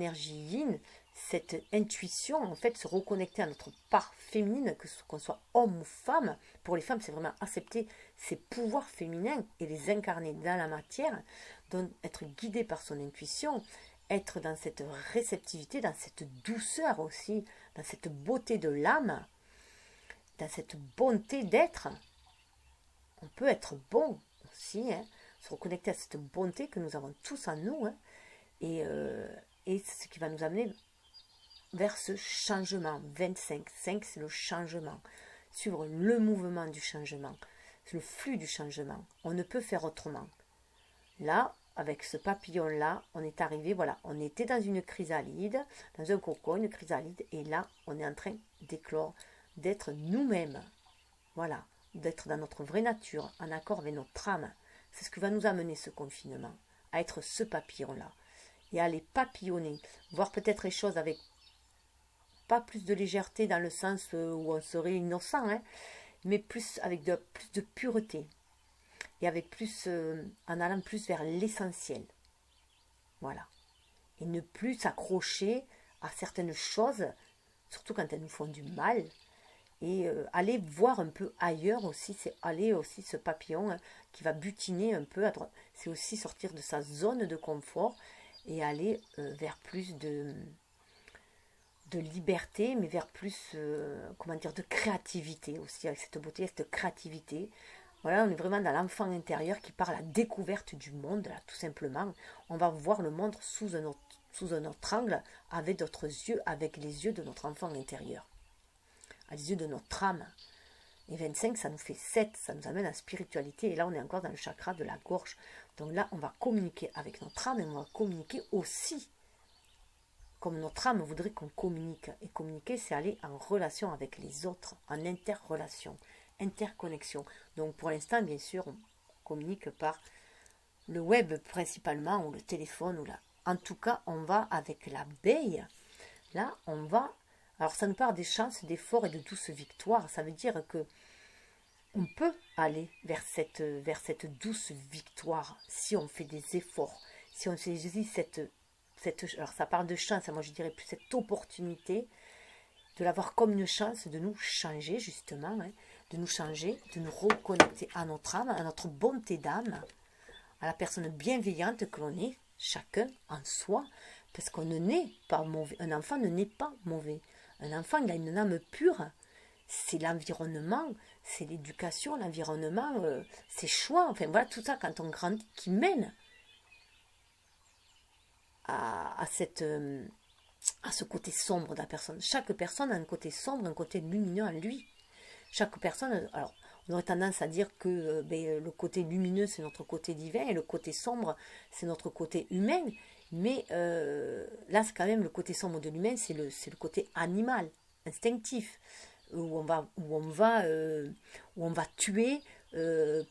A: intuition, en fait, se reconnecter à notre part féminine, qu'on soit homme ou femme. Pour les femmes, c'est vraiment accepter ses pouvoirs féminins et les incarner dans la matière, donc être guidé par son intuition, être dans cette réceptivité, dans cette douceur aussi, dans cette beauté de l'âme, dans cette bonté d'être. On peut être bon aussi, hein, se reconnecter à cette bonté que nous avons tous en nous, hein, et c'est ce qui va nous amener vers ce changement. 25, 5 c'est le changement, suivre le mouvement du changement, le flux du changement. On ne peut faire autrement. Là, avec ce papillon-là, on est arrivé, voilà, on était dans une chrysalide, dans un cocon, une chrysalide, et là, on est en train d'éclore, d'être nous-mêmes. Voilà. D'être dans notre vraie nature, en accord avec notre âme. C'est ce que va nous amener ce confinement, à être ce papillon-là, et à aller papillonner, voir peut-être les choses avec pas plus de légèreté dans le sens où on serait innocent, hein, mais plus avec plus de pureté, et avec plus, en allant plus vers l'essentiel. Voilà. Et ne plus s'accrocher à certaines choses, surtout quand elles nous font du mal, et aller voir un peu ailleurs aussi, c'est aller aussi ce papillon, hein, qui va butiner un peu à droite, c'est aussi sortir de sa zone de confort et aller vers plus de liberté, mais vers plus, comment dire, de créativité aussi, avec cette beauté, cette créativité. Voilà, on est vraiment dans l'enfant intérieur qui part à la découverte du monde, là, tout simplement. On va voir le monde sous un autre angle, avec d'autres yeux, avec les yeux de notre enfant intérieur, à les yeux de notre âme. Et 25, ça nous fait 7, ça nous amène à la spiritualité. Et là, on est encore dans le chakra de la gorge. Donc là, on va communiquer avec notre âme et on va communiquer aussi comme notre âme voudrait qu'on communique. Et communiquer, c'est aller en relation avec les autres, en interrelation, interconnexion. Donc pour l'instant, bien sûr, on communique par le web principalement, ou le téléphone, ou là. En tout cas, on va avec l'abeille. Là, on va... Alors ça nous parle des chances, d'efforts et de douces victoires. Ça veut dire que on peut aller vers cette douce victoire si on fait des efforts, si on saisit alors ça parle de chance, moi je dirais plus cette opportunité de l'avoir comme une chance de nous changer justement, hein, de nous changer, de nous reconnecter à notre âme, à notre bonté d'âme, à la personne bienveillante que l'on est, chacun en soi, parce qu'on ne naît pas mauvais, un enfant ne naît pas mauvais, un enfant il a une âme pure, c'est l'environnement, c'est l'éducation, l'environnement, ses choix, enfin voilà tout ça quand on grandit qui mène à ce côté sombre de la personne. Chaque personne a un côté sombre, un côté lumineux en lui. Chaque personne, alors on aurait tendance à dire que le côté lumineux c'est notre côté divin et le côté sombre c'est notre côté humain, mais là c'est quand même le côté sombre de l'humain, c'est le côté animal, instinctif, où on va tuer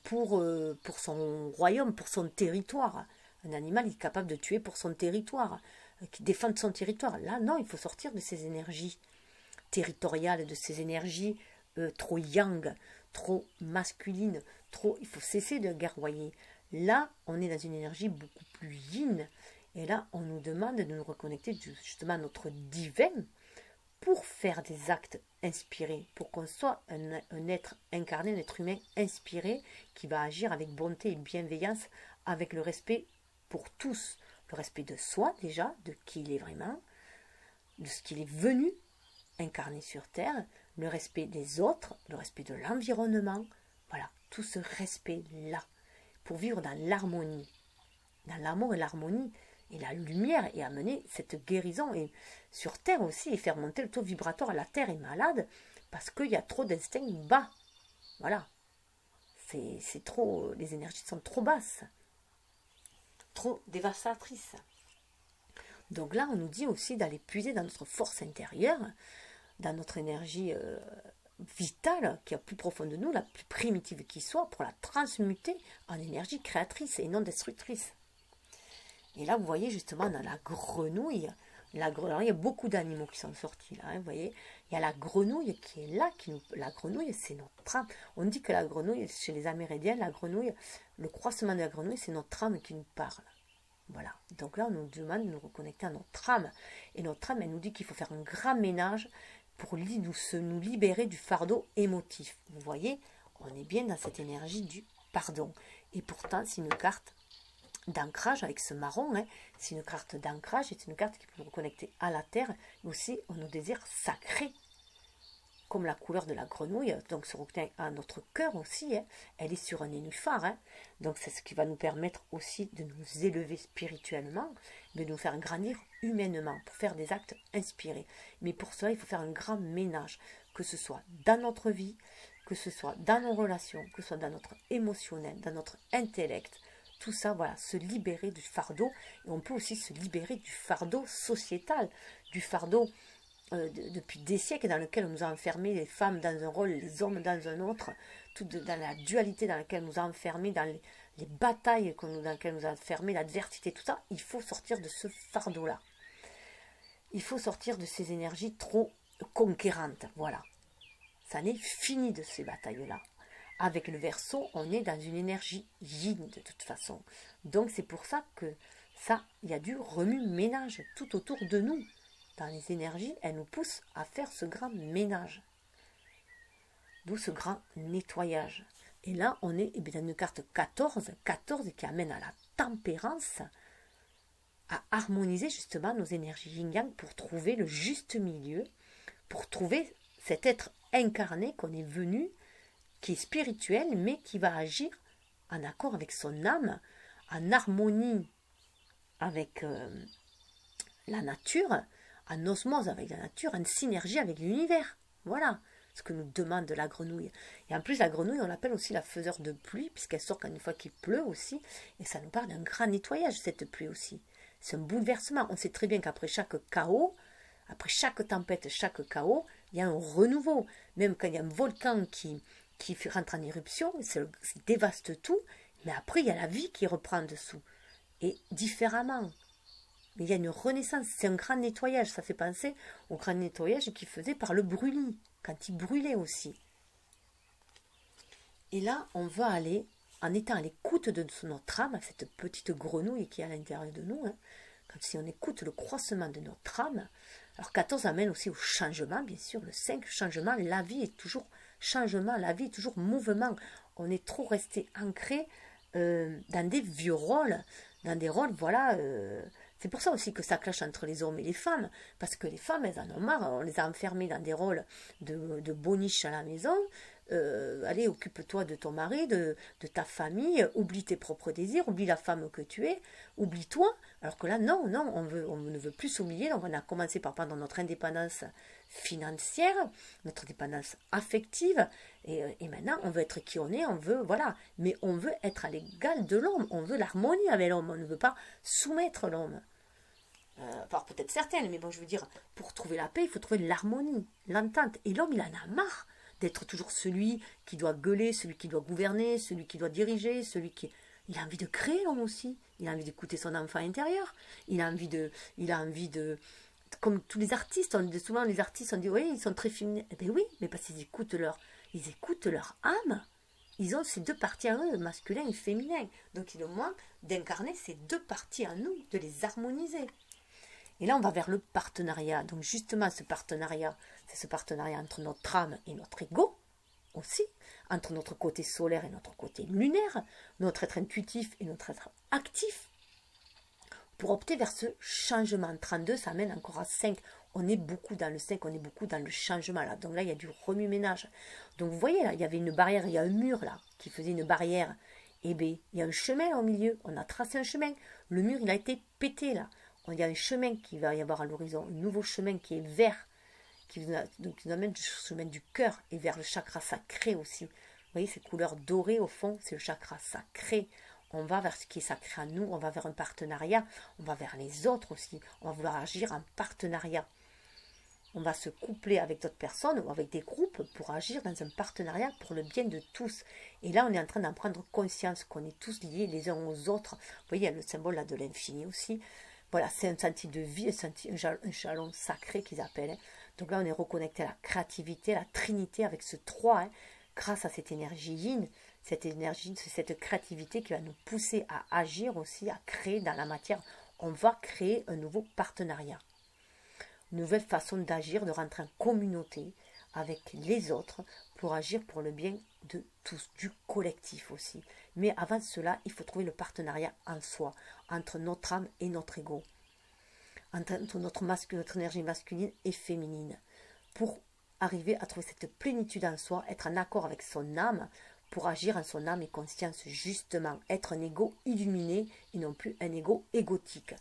A: pour son royaume, pour son territoire. Un animal est capable de tuer pour son territoire, qui défend son territoire. Là, non, il faut sortir de ces énergies territoriales, de ces énergies trop yang, trop masculines, il faut cesser de guerroyer. Là, on est dans une énergie beaucoup plus yin, Et là, on nous demande de nous reconnecter justement à notre divin pour faire des actes inspirés, pour qu'on soit un être incarné, un être humain inspiré qui va agir avec bonté et bienveillance, avec le respect pour tous. Le respect de soi déjà, de qui il est vraiment, de ce qu'il est venu incarner sur Terre, le respect des autres, le respect de l'environnement, voilà, tout ce respect-là, pour vivre dans l'harmonie, dans l'amour et l'harmonie, et la lumière, et amener cette guérison et sur Terre aussi, et faire monter le taux vibratoire. La Terre est malade parce qu'il y a trop d'instincts bas. Voilà. C'est trop, les énergies sont trop basses, trop dévastatrices. Donc là, on nous dit aussi d'aller puiser dans notre force intérieure, dans notre énergie vitale, qui est plus profonde de nous, la plus primitive qui soit, pour la transmuter en énergie créatrice et non destructrice. Et là, vous voyez justement dans la grenouille, alors, il y a beaucoup d'animaux qui sont sortis là, hein, vous voyez. Il y a la grenouille qui est là, la grenouille, c'est notre âme. On dit que la grenouille, chez les Amérindiens, la grenouille, le croissement de la grenouille, c'est notre âme qui nous parle. Voilà. Donc là, on nous demande de nous reconnecter à notre âme. Et notre âme, elle nous dit qu'il faut faire un grand ménage pour nous libérer du fardeau émotif. Vous voyez, on est bien dans cette énergie du pardon. Et pourtant, c'est une carte d'ancrage avec ce marron, hein. C'est une carte d'ancrage, c'est une carte qui peut nous reconnecter à la terre, mais aussi à nos désirs sacrés, comme la couleur de la grenouille, donc se reconnecter à notre cœur aussi, hein. Elle est sur un nénuphar, hein. Donc c'est ce qui va nous permettre aussi de nous élever spirituellement, de nous faire grandir humainement, pour faire des actes inspirés. Mais pour cela, il faut faire un grand ménage, que ce soit dans notre vie, que ce soit dans nos relations, que ce soit dans notre émotionnel, dans notre intellect. Tout ça, voilà, se libérer du fardeau. Et on peut aussi se libérer du fardeau sociétal, du fardeau depuis des siècles dans lequel on nous a enfermés, les femmes dans un rôle, les hommes dans un autre, dans la dualité dans laquelle on nous a enfermés, dans les batailles dans lesquelles on nous a enfermés, l'adversité, tout ça. Il faut sortir de ce fardeau-là. Il faut sortir de ces énergies trop conquérantes. Voilà. Ça n'est fini de ces batailles-là. Avec le Verseau, on est dans une énergie yin de toute façon. Donc c'est pour ça que ça, il y a du remue-ménage tout autour de nous. Dans les énergies, elles nous poussent à faire ce grand ménage. D'où ce grand nettoyage. Et là, on est dans une carte 14 qui amène à la tempérance, à harmoniser justement nos énergies yin-yang pour trouver le juste milieu, pour trouver cet être incarné qu'on est venu, qui est spirituel, mais qui va agir en accord avec son âme, en harmonie avec la nature, en osmose avec la nature, en synergie avec l'univers. Voilà ce que nous demande la grenouille. Et en plus, la grenouille, on l'appelle aussi la faiseur de pluie, puisqu'elle sort quand une fois qu'il pleut aussi, et ça nous parle d'un grand nettoyage, cette pluie aussi. C'est un bouleversement. On sait très bien qu'après chaque chaos, après chaque tempête, chaque chaos, il y a un renouveau. Même quand il y a un volcan qui rentre en éruption, ça dévaste tout, mais après il y a la vie qui reprend dessous, et différemment. Mais il y a une renaissance, c'est un grand nettoyage, ça fait penser au grand nettoyage qu'il faisait par le brûlis, quand il brûlait aussi. Et là, on va aller, en étant à l'écoute de notre âme, cette petite grenouille qui est à l'intérieur de nous, hein, quand si on écoute le croissement de notre âme. Alors 14 amène aussi au changement, bien sûr, le 5, changement, la vie est toujours changement, la vie est toujours mouvement. On est trop resté ancré dans des vieux rôles, dans des rôles, voilà. C'est pour ça aussi que ça clash entre les hommes et les femmes, parce que les femmes, elles en ont marre, on les a enfermées dans des rôles de boniches à la maison. Allez, occupe-toi de ton mari, de ta famille, oublie tes propres désirs, oublie la femme que tu es, oublie-toi. Alors que là, non, on ne veut plus s'oublier. Donc on a commencé par prendre notre indépendance financière, notre indépendance affective, et maintenant on veut être qui on est, on veut, voilà, mais on veut être à l'égal de l'homme, on veut l'harmonie avec l'homme, on ne veut pas soumettre l'homme. Enfin, peut-être certaines, mais bon, je veux dire, pour trouver la paix, il faut trouver l'harmonie, l'entente. Et l'homme, il en a marre d'être toujours celui qui doit gueuler, celui qui doit gouverner, celui qui doit diriger, celui qui... Il a envie de créer, l'homme aussi. Il a envie d'écouter son enfant intérieur. Il a envie de... Comme tous les artistes, souvent les artistes, on dit, oui, ils sont très féminins. Eh bien oui, mais parce qu'ils écoutent leur âme. ils ont ces deux parties en eux, masculin et féminin. Donc il est au moins d'incarner ces deux parties en nous, de les harmoniser. Et là, on va vers le partenariat. Donc justement, ce partenariat, c'est ce partenariat entre notre âme et notre ego aussi, entre notre côté solaire et notre côté lunaire, notre être intuitif et notre être actif, pour opter vers ce changement. 32, ça amène encore à 5. On est beaucoup dans le 5, on est beaucoup dans le changement là. Donc là, il y a du remue-ménage. Donc vous voyez là, il y avait une barrière, il y a un mur là, qui faisait une barrière. Et bien, il y a un chemin au milieu, on a tracé un chemin. Le mur, il a été pété là. Il y a un chemin qui va y avoir à l'horizon, un nouveau chemin qui est vert, donc qui nous amène du chemin du cœur et vers le chakra sacré aussi. Vous voyez, ces couleurs dorées au fond, c'est le chakra sacré. On va vers ce qui est sacré à nous, on va vers un partenariat, on va vers les autres aussi. On va vouloir agir en partenariat. On va se coupler avec d'autres personnes ou avec des groupes pour agir dans un partenariat pour le bien de tous. Et là, on est en train d'en prendre conscience qu'on est tous liés les uns aux autres. Vous voyez, il y a le symbole là de l'infini aussi. Voilà, c'est un sentier de vie, un jalon sacré qu'ils appellent. Donc là, on est reconnecté à la créativité, à la trinité avec ce 3, grâce à cette énergie yin, cette énergie, cette créativité qui va nous pousser à agir aussi, à créer dans la matière. On va créer un nouveau partenariat, une nouvelle façon d'agir, de rentrer en communauté avec les autres pour agir pour le bien de tous, du collectif aussi. Mais avant cela, il faut trouver le partenariat en soi, entre notre âme et notre ego, entre notre énergie masculine et féminine, pour arriver à trouver cette plénitude en soi, être en accord avec son âme, pour agir en son âme et conscience justement, être un ego illuminé et non plus un ego égotique,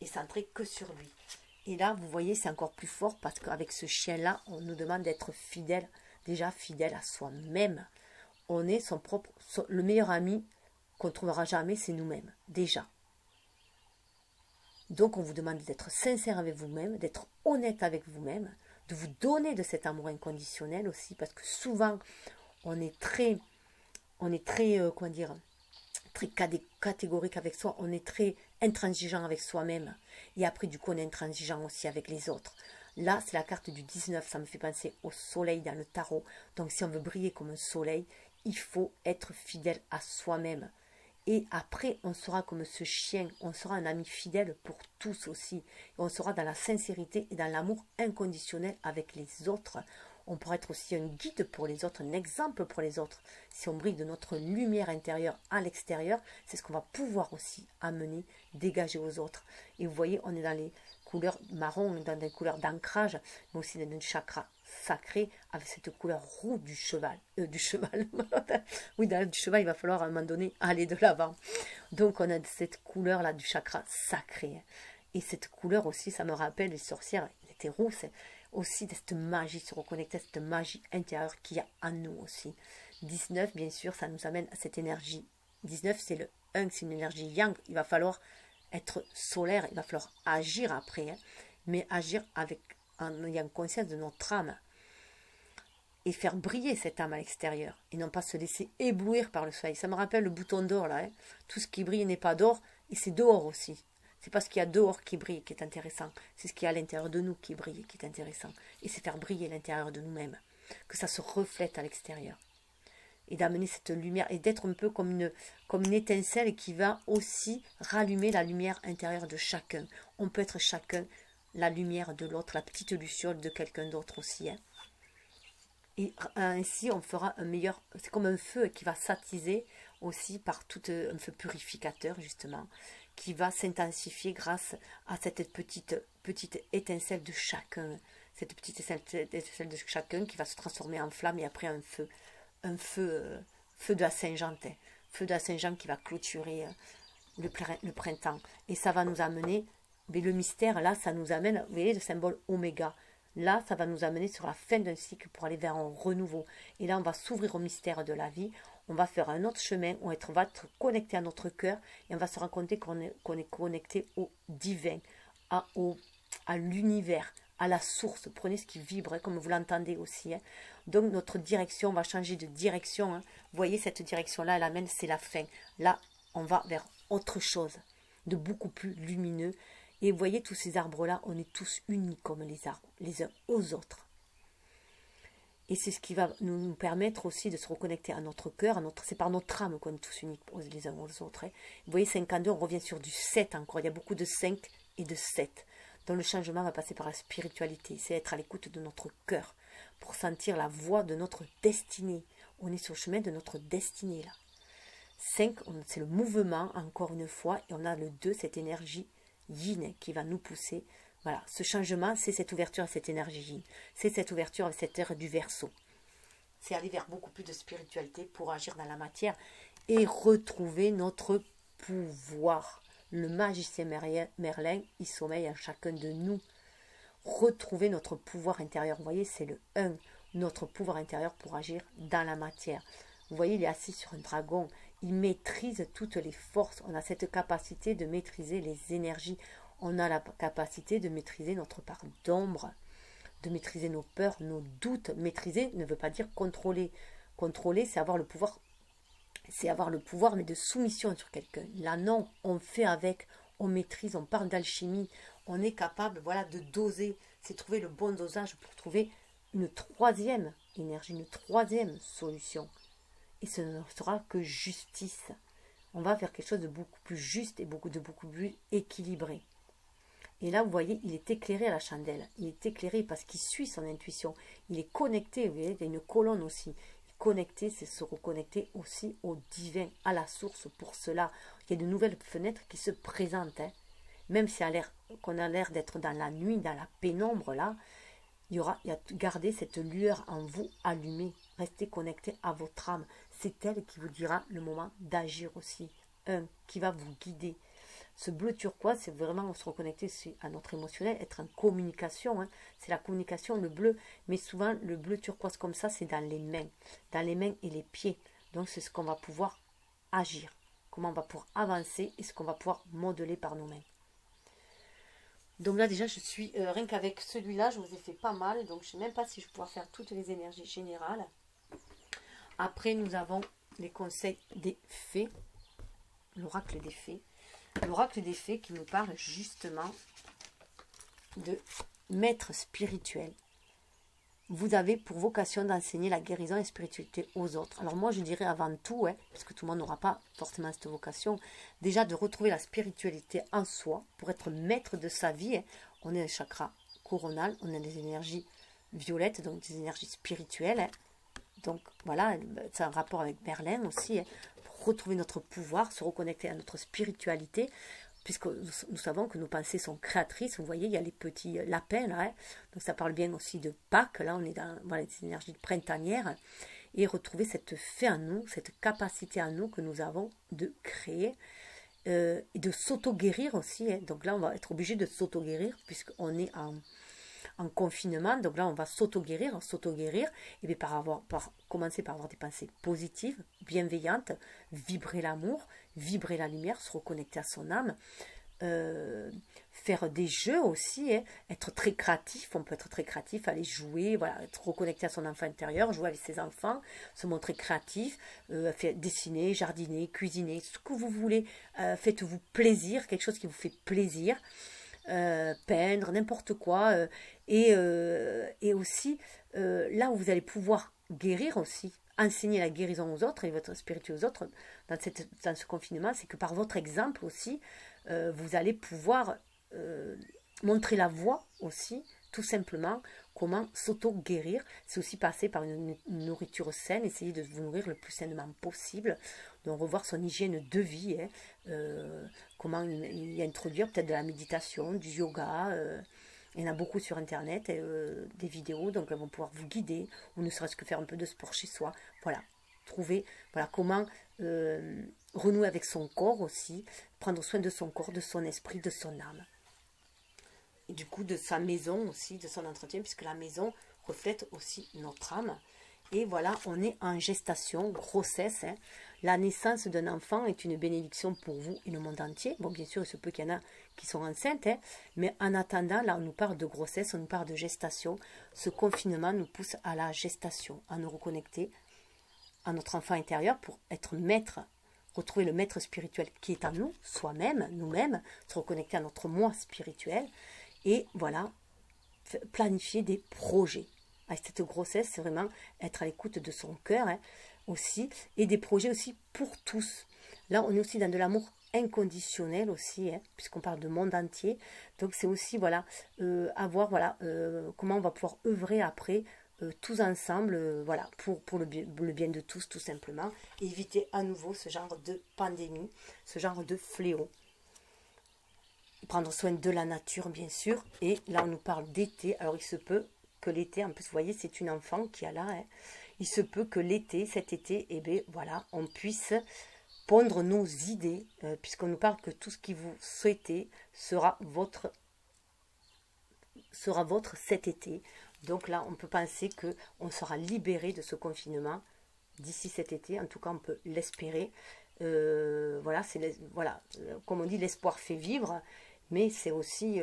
A: et centré que sur lui. Et là, vous voyez, c'est encore plus fort parce qu'avec ce chien-là, on nous demande d'être fidèle, déjà fidèle à soi-même. On est le meilleur ami qu'on ne trouvera jamais, c'est nous-mêmes, déjà. Donc, on vous demande d'être sincère avec vous-même, d'être honnête avec vous-même, de vous donner de cet amour inconditionnel aussi, parce que souvent, on est très comment dire, très catégorique avec soi, on est très intransigeant avec soi-même. Et après, du coup, on est intransigeant aussi avec les autres. Là, c'est la carte du 19, ça me fait penser au soleil dans le tarot. Donc, si on veut briller comme un soleil, il faut être fidèle à soi-même. Et après, on sera comme ce chien, on sera un ami fidèle pour tous aussi. Et on sera dans la sincérité et dans l'amour inconditionnel avec les autres. On pourra être aussi un guide pour les autres, un exemple pour les autres. Si on brille de notre lumière intérieure à l'extérieur, c'est ce qu'on va pouvoir aussi amener, dégager aux autres. Et vous voyez, on est dans les couleurs marron, dans des couleurs d'ancrage, mais aussi dans un chakra sacré avec cette couleur roux du cheval. Oui, du cheval, il va falloir à un moment donné aller de l'avant. Donc, on a cette couleur-là du chakra sacré. Et cette couleur aussi, ça me rappelle les sorcières, elles étaient rousses. Aussi de cette magie, se reconnecter à cette magie intérieure qu'il y a en nous aussi. 19, bien sûr, ça nous amène à cette énergie. 19, c'est le 1, c'est une énergie yang. Il va falloir être solaire, il va falloir agir après, mais agir en ayant conscience de notre âme et faire briller cette âme à l'extérieur et non pas se laisser éblouir par le soleil. Ça me rappelle le bouton d'or là, tout ce qui brille n'est pas d'or et c'est dehors aussi. C'est pas ce qu'il y a dehors qui brille qui est intéressant, c'est ce qu'il y a à l'intérieur de nous qui brille qui est intéressant. Et c'est faire briller l'intérieur de nous-mêmes, que ça se reflète à l'extérieur. Et d'amener cette lumière, et d'être un peu comme une étincelle qui va aussi rallumer la lumière intérieure de chacun. On peut être chacun la lumière de l'autre, la petite luciole de quelqu'un d'autre aussi. Et ainsi, on fera un meilleur... C'est comme un feu qui va s'attiser aussi par tout un feu purificateur, justement, qui va s'intensifier grâce à cette petite étincelle de chacun. Cette petite étincelle de chacun qui va se transformer en flamme et après un feu de la Saint-Jean. Feu de la Saint-Jean qui va clôturer le printemps. Et ça va nous amener... Mais le mystère, là, ça nous amène... Vous voyez le symbole oméga. Là, ça va nous amener sur la fin d'un cycle pour aller vers un renouveau. Et là, on va s'ouvrir au mystère de la vie. On va faire un autre chemin, on va être connecté à notre cœur et on va se rendre compte qu'on est connecté au divin, à l'univers, à la source. Prenez ce qui vibre, comme vous l'entendez aussi. Donc, notre direction va changer de direction. Vous voyez, cette direction-là, elle amène, c'est la fin. Là, on va vers autre chose, de beaucoup plus lumineux. Et vous voyez, tous ces arbres-là, on est tous unis comme les arbres, les uns aux autres. Et c'est ce qui va nous permettre aussi de se reconnecter à notre cœur, c'est par notre âme qu'on est tous uniques les uns aux autres. Hein. Vous voyez, 52, on revient sur du 7 encore. Il y a beaucoup de 5 et de 7. Donc le changement va passer par la spiritualité. C'est être à l'écoute de notre cœur pour sentir la voix de notre destinée. On est sur le chemin de notre destinée là. 5, c'est le mouvement, encore une fois. Et on a le 2, cette énergie yin qui va nous pousser. Voilà, ce changement, c'est cette ouverture à cette énergie yin. C'est cette ouverture à cette ère du Verseau. C'est aller vers beaucoup plus de spiritualité pour agir dans la matière et retrouver notre pouvoir. Le magicien Merlin, il sommeille en chacun de nous. Retrouver notre pouvoir intérieur. Vous voyez, c'est le 1, notre pouvoir intérieur pour agir dans la matière. Vous voyez, il est assis sur un dragon. Il maîtrise toutes les forces. On a cette capacité de maîtriser les énergies. On a la capacité de maîtriser notre part d'ombre, de maîtriser nos peurs, nos doutes. Maîtriser ne veut pas dire contrôler. Contrôler, c'est avoir le pouvoir. C'est avoir le pouvoir, mais de soumission sur quelqu'un. Là, non, on fait avec, on maîtrise, on parle d'alchimie. On est capable, voilà, de doser. C'est trouver le bon dosage pour trouver une troisième énergie, une troisième solution. Et ce ne sera que justice. On va vers quelque chose de beaucoup plus juste et de beaucoup plus équilibré. Et là, vous voyez, il est éclairé à la chandelle. Il est éclairé parce qu'il suit son intuition. Il est connecté, vous voyez, il y a une colonne aussi. Connecter, c'est se reconnecter aussi au divin, à la source. Pour cela, il y a de nouvelles fenêtres qui se présentent. Hein. Même si qu'on a l'air d'être dans la nuit, dans la pénombre, là, il y a gardez cette lueur en vous allumée. Restez connecté à votre âme. C'est elle qui vous dira le moment d'agir aussi. Qui va vous guider. Ce bleu turquoise, c'est vraiment se reconnecter à notre émotionnel, être en communication. Hein. C'est la communication, le bleu. Mais souvent, le bleu turquoise comme ça, c'est dans les mains. Dans les mains et les pieds. Donc, c'est ce qu'on va pouvoir agir. Comment on va pouvoir avancer et ce qu'on va pouvoir modeler par nos mains. Donc là, déjà, je suis, rien qu'avec celui-là, je vous ai fait pas mal. Donc, je ne sais même pas si je vais pouvoir faire toutes les énergies générales. Après, nous avons les conseils des fées. L'oracle des fées. L'oracle des fées qui nous parle justement de maître spirituel. Vous avez pour vocation d'enseigner la guérison et la spiritualité aux autres. Alors moi je dirais avant tout, parce que tout le monde n'aura pas forcément cette vocation, déjà de retrouver la spiritualité en soi pour être maître de sa vie. On est un chakra coronal, on a des énergies violettes, donc des énergies spirituelles. Donc voilà, c'est un rapport avec Merlin aussi. Pour retrouver notre pouvoir, se reconnecter à notre spiritualité, puisque nous savons que nos pensées sont créatrices. Vous voyez, il y a les petits lapins là, donc ça parle bien aussi de Pâques. Là, on est dans des énergies printanières, et retrouver cette fée en nous, cette capacité en nous que nous avons de créer et de s'auto-guérir aussi. Donc là, on va être obligé de s'auto-guérir puisqu'on est en confinement. Donc là, on va s'auto-guérir, et bien par commencer par avoir des pensées positives, bienveillantes, vibrer l'amour, vibrer la lumière, se reconnecter à son âme, faire des jeux aussi, être très créatif. On peut être très créatif, aller jouer, voilà, être reconnecté à son enfant intérieur, jouer avec ses enfants, se montrer créatif, dessiner, jardiner, cuisiner, ce que vous voulez. Faites-vous plaisir, quelque chose qui vous fait plaisir. Peindre, n'importe quoi, et aussi là où vous allez pouvoir guérir aussi, enseigner la guérison aux autres et votre spiritualité aux autres dans ce confinement, c'est que par votre exemple aussi, vous allez pouvoir montrer la voie aussi, tout simplement, comment s'auto-guérir. C'est aussi passer par une nourriture saine, essayer de vous nourrir le plus sainement possible, donc revoir son hygiène de vie, comment y introduire peut-être de la méditation, du yoga. Il y en a beaucoup sur internet, des vidéos, donc elles vont pouvoir vous guider, ou ne serait-ce que faire un peu de sport chez soi. Voilà, trouver comment renouer avec son corps aussi, prendre soin de son corps, de son esprit, de son âme. Et du coup, de sa maison aussi, de son entretien, puisque la maison reflète aussi notre âme. Et voilà, on est en gestation, grossesse. La naissance d'un enfant est une bénédiction pour vous et le monde entier. Bon, bien sûr, il se peut qu'il y en a qui sont enceintes, mais en attendant, là, on nous parle de grossesse, on nous parle de gestation. Ce confinement nous pousse à la gestation, à nous reconnecter à notre enfant intérieur pour être maître, retrouver le maître spirituel qui est en nous, soi-même, nous-mêmes, se reconnecter à notre moi spirituel. Et voilà, planifier des projets. à cette grossesse, c'est vraiment être à l'écoute de son cœur, hein, aussi, et des projets aussi pour tous. Là, on est aussi dans de l'amour inconditionnel aussi, hein, puisqu'on parle de monde entier. Donc c'est aussi, voilà, avoir, voilà, comment on va pouvoir œuvrer après, tous ensemble, voilà, pour le bien de tous, tout simplement, et éviter à nouveau ce genre de pandémie, ce genre de fléau. Prendre soin de la nature, bien sûr, et là, on nous parle d'été. Alors, il se peut que l'été, en plus, vous voyez, c'est une enfant qui a là, hein, il se peut que l'été, cet été, eh bien, voilà, on puisse pondre nos idées, puisqu'on nous parle que tout ce que vous souhaitez sera votre cet été. Donc là, on peut penser qu'on sera libéré de ce confinement d'ici cet été. En tout cas, on peut l'espérer. Voilà, voilà, comme on dit, l'espoir fait vivre, mais c'est aussi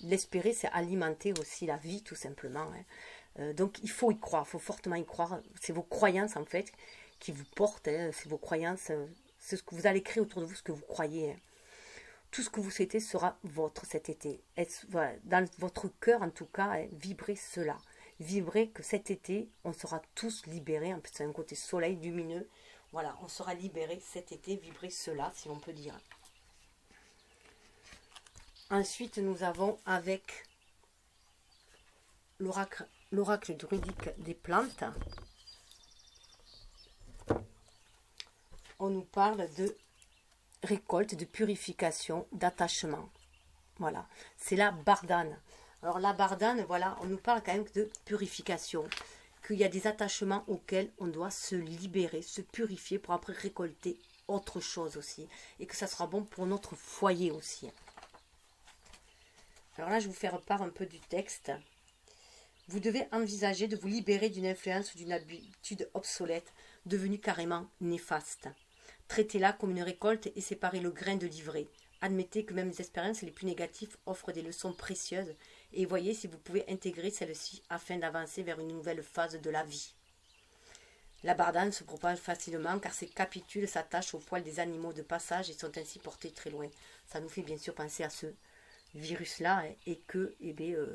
A: l'espérer, c'est alimenter aussi la vie, tout simplement, hein. Donc il faut y croire, il faut fortement y croire. C'est vos croyances en fait qui vous portent, hein. C'est vos croyances, c'est ce que vous allez créer autour de vous, ce que vous croyez, hein. Tout ce que vous souhaitez sera votre cet été. Voilà, dans votre cœur en tout cas, hein, vibrez cela. Vibrez que cet été, on sera tous libérés. En plus, c'est un côté soleil lumineux. Voilà, on sera libérés cet été. Vibrez cela, si on peut dire. Ensuite, nous avons avec l'oracle druidique des plantes. On nous parle de récolte, de purification, d'attachement. Voilà, c'est la bardane. Alors la bardane, voilà, on nous parle quand même de purification, qu'il y a des attachements auxquels on doit se libérer, se purifier pour après récolter autre chose aussi. Et que ça sera bon pour notre foyer aussi. Alors là, je vais vous faire part un peu du texte. Vous devez envisager de vous libérer d'une influence ou d'une habitude obsolète, devenue carrément néfaste. Traitez-la comme une récolte et séparez le grain de l'ivraie. Admettez que même les expériences les plus négatives offrent des leçons précieuses et voyez si vous pouvez intégrer celles-ci afin d'avancer vers une nouvelle phase de la vie. La bardane se propage facilement car ses capitules s'attachent aux poils des animaux de passage et sont ainsi portés très loin. Ça nous fait bien sûr penser à ce virus-là, hein, et que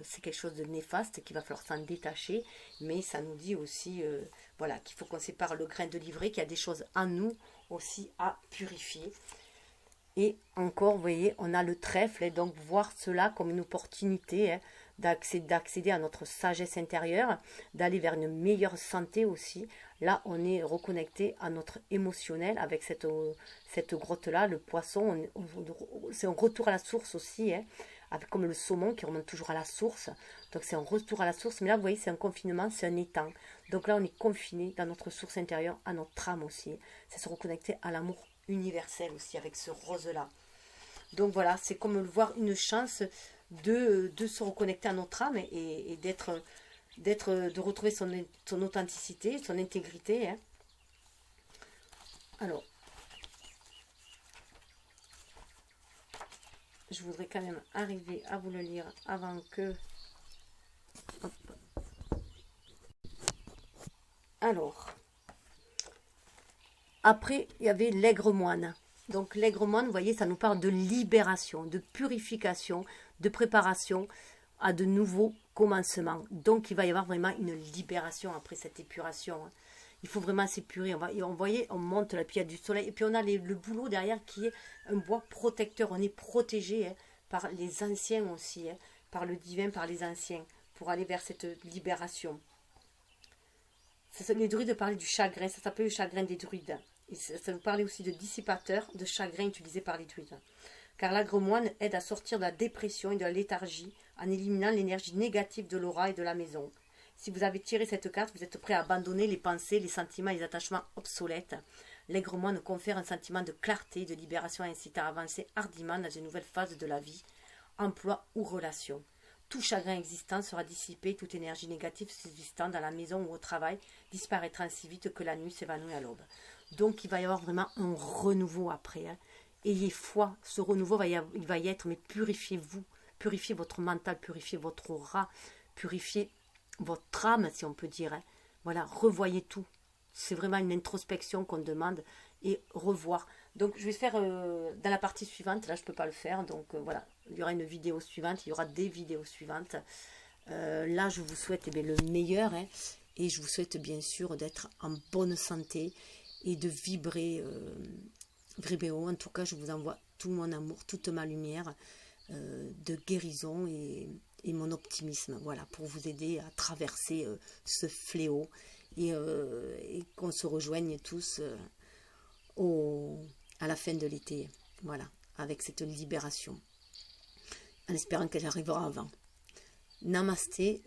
A: c'est quelque chose de néfaste, qu'il va falloir s'en détacher, mais ça nous dit aussi voilà, qu'il faut qu'on sépare le grain de l'ivraie, qu'il y a des choses en nous aussi à purifier. Et encore, vous voyez, on a le trèfle, et donc voir cela comme une opportunité, hein, d'accéder à notre sagesse intérieure, d'aller vers une meilleure santé aussi. Là, on est reconnecté à notre émotionnel avec cette grotte-là, le poisson. C'est un retour à la source aussi, hein, comme le saumon qui remonte toujours à la source. Donc c'est un retour à la source. Mais là, vous voyez, c'est un confinement, c'est un étang. Donc là, on est confiné dans notre source intérieure, à notre âme aussi. C'est se reconnecter à l'amour universel aussi avec ce rose-là. Donc voilà, c'est comme voir une chance de se reconnecter à notre âme et de retrouver son authenticité, son intégrité, hein. Alors, je voudrais quand même arriver à vous le lire avant que... Hop. Alors, après, il y avait l'aigre moine. Donc l'aigre moine, vous voyez, ça nous parle de libération, de purification, de préparation à de nouveaux commencements. Donc il va y avoir vraiment une libération après cette épuration, hein. Il faut vraiment s'épurer. On voyait, on monte là, puis il y a du soleil. Et puis on a le bouleau derrière qui est un bois protecteur. On est protégé, hein, par les anciens aussi, hein, par le divin, par les anciens, pour aller vers cette libération. Les druides parlaient du chagrin, ça s'appelle le chagrin des druides. Et ça nous parlait aussi de dissipateur, de chagrin utilisé par les druides. Car l'agre-moine aide à sortir de la dépression et de la léthargie en éliminant l'énergie négative de l'aura et de la maison. Si vous avez tiré cette carte, vous êtes prêt à abandonner les pensées, les sentiments et les attachements obsolètes. L'aigre-moine confère un sentiment de clarté, de libération incitant à avancer hardiment dans une nouvelle phase de la vie, emploi ou relation. Tout chagrin existant sera dissipé, toute énergie négative subsistant dans la maison ou au travail disparaîtra ainsi vite que la nuit s'évanouit à l'aube. Donc il va y avoir vraiment un renouveau après, hein. Ayez foi, ce renouveau il va y être, mais purifiez-vous, purifiez votre mental, purifiez votre aura, purifiez votre âme, si on peut dire, hein. Voilà, revoyez tout. C'est vraiment une introspection qu'on demande et revoir. Donc je vais faire dans la partie suivante, là je ne peux pas le faire, donc voilà, il y aura une vidéo suivante, il y aura des vidéos suivantes. Là, je vous souhaite le meilleur, hein, et je vous souhaite bien sûr d'être en bonne santé et de vibrer, vibrer haut. En tout cas, je vous envoie tout mon amour, toute ma lumière de guérison et mon optimisme, voilà, pour vous aider à traverser ce fléau et qu'on se rejoigne tous à la fin de l'été, voilà, avec cette libération, en espérant qu'elle arrivera avant. Namasté.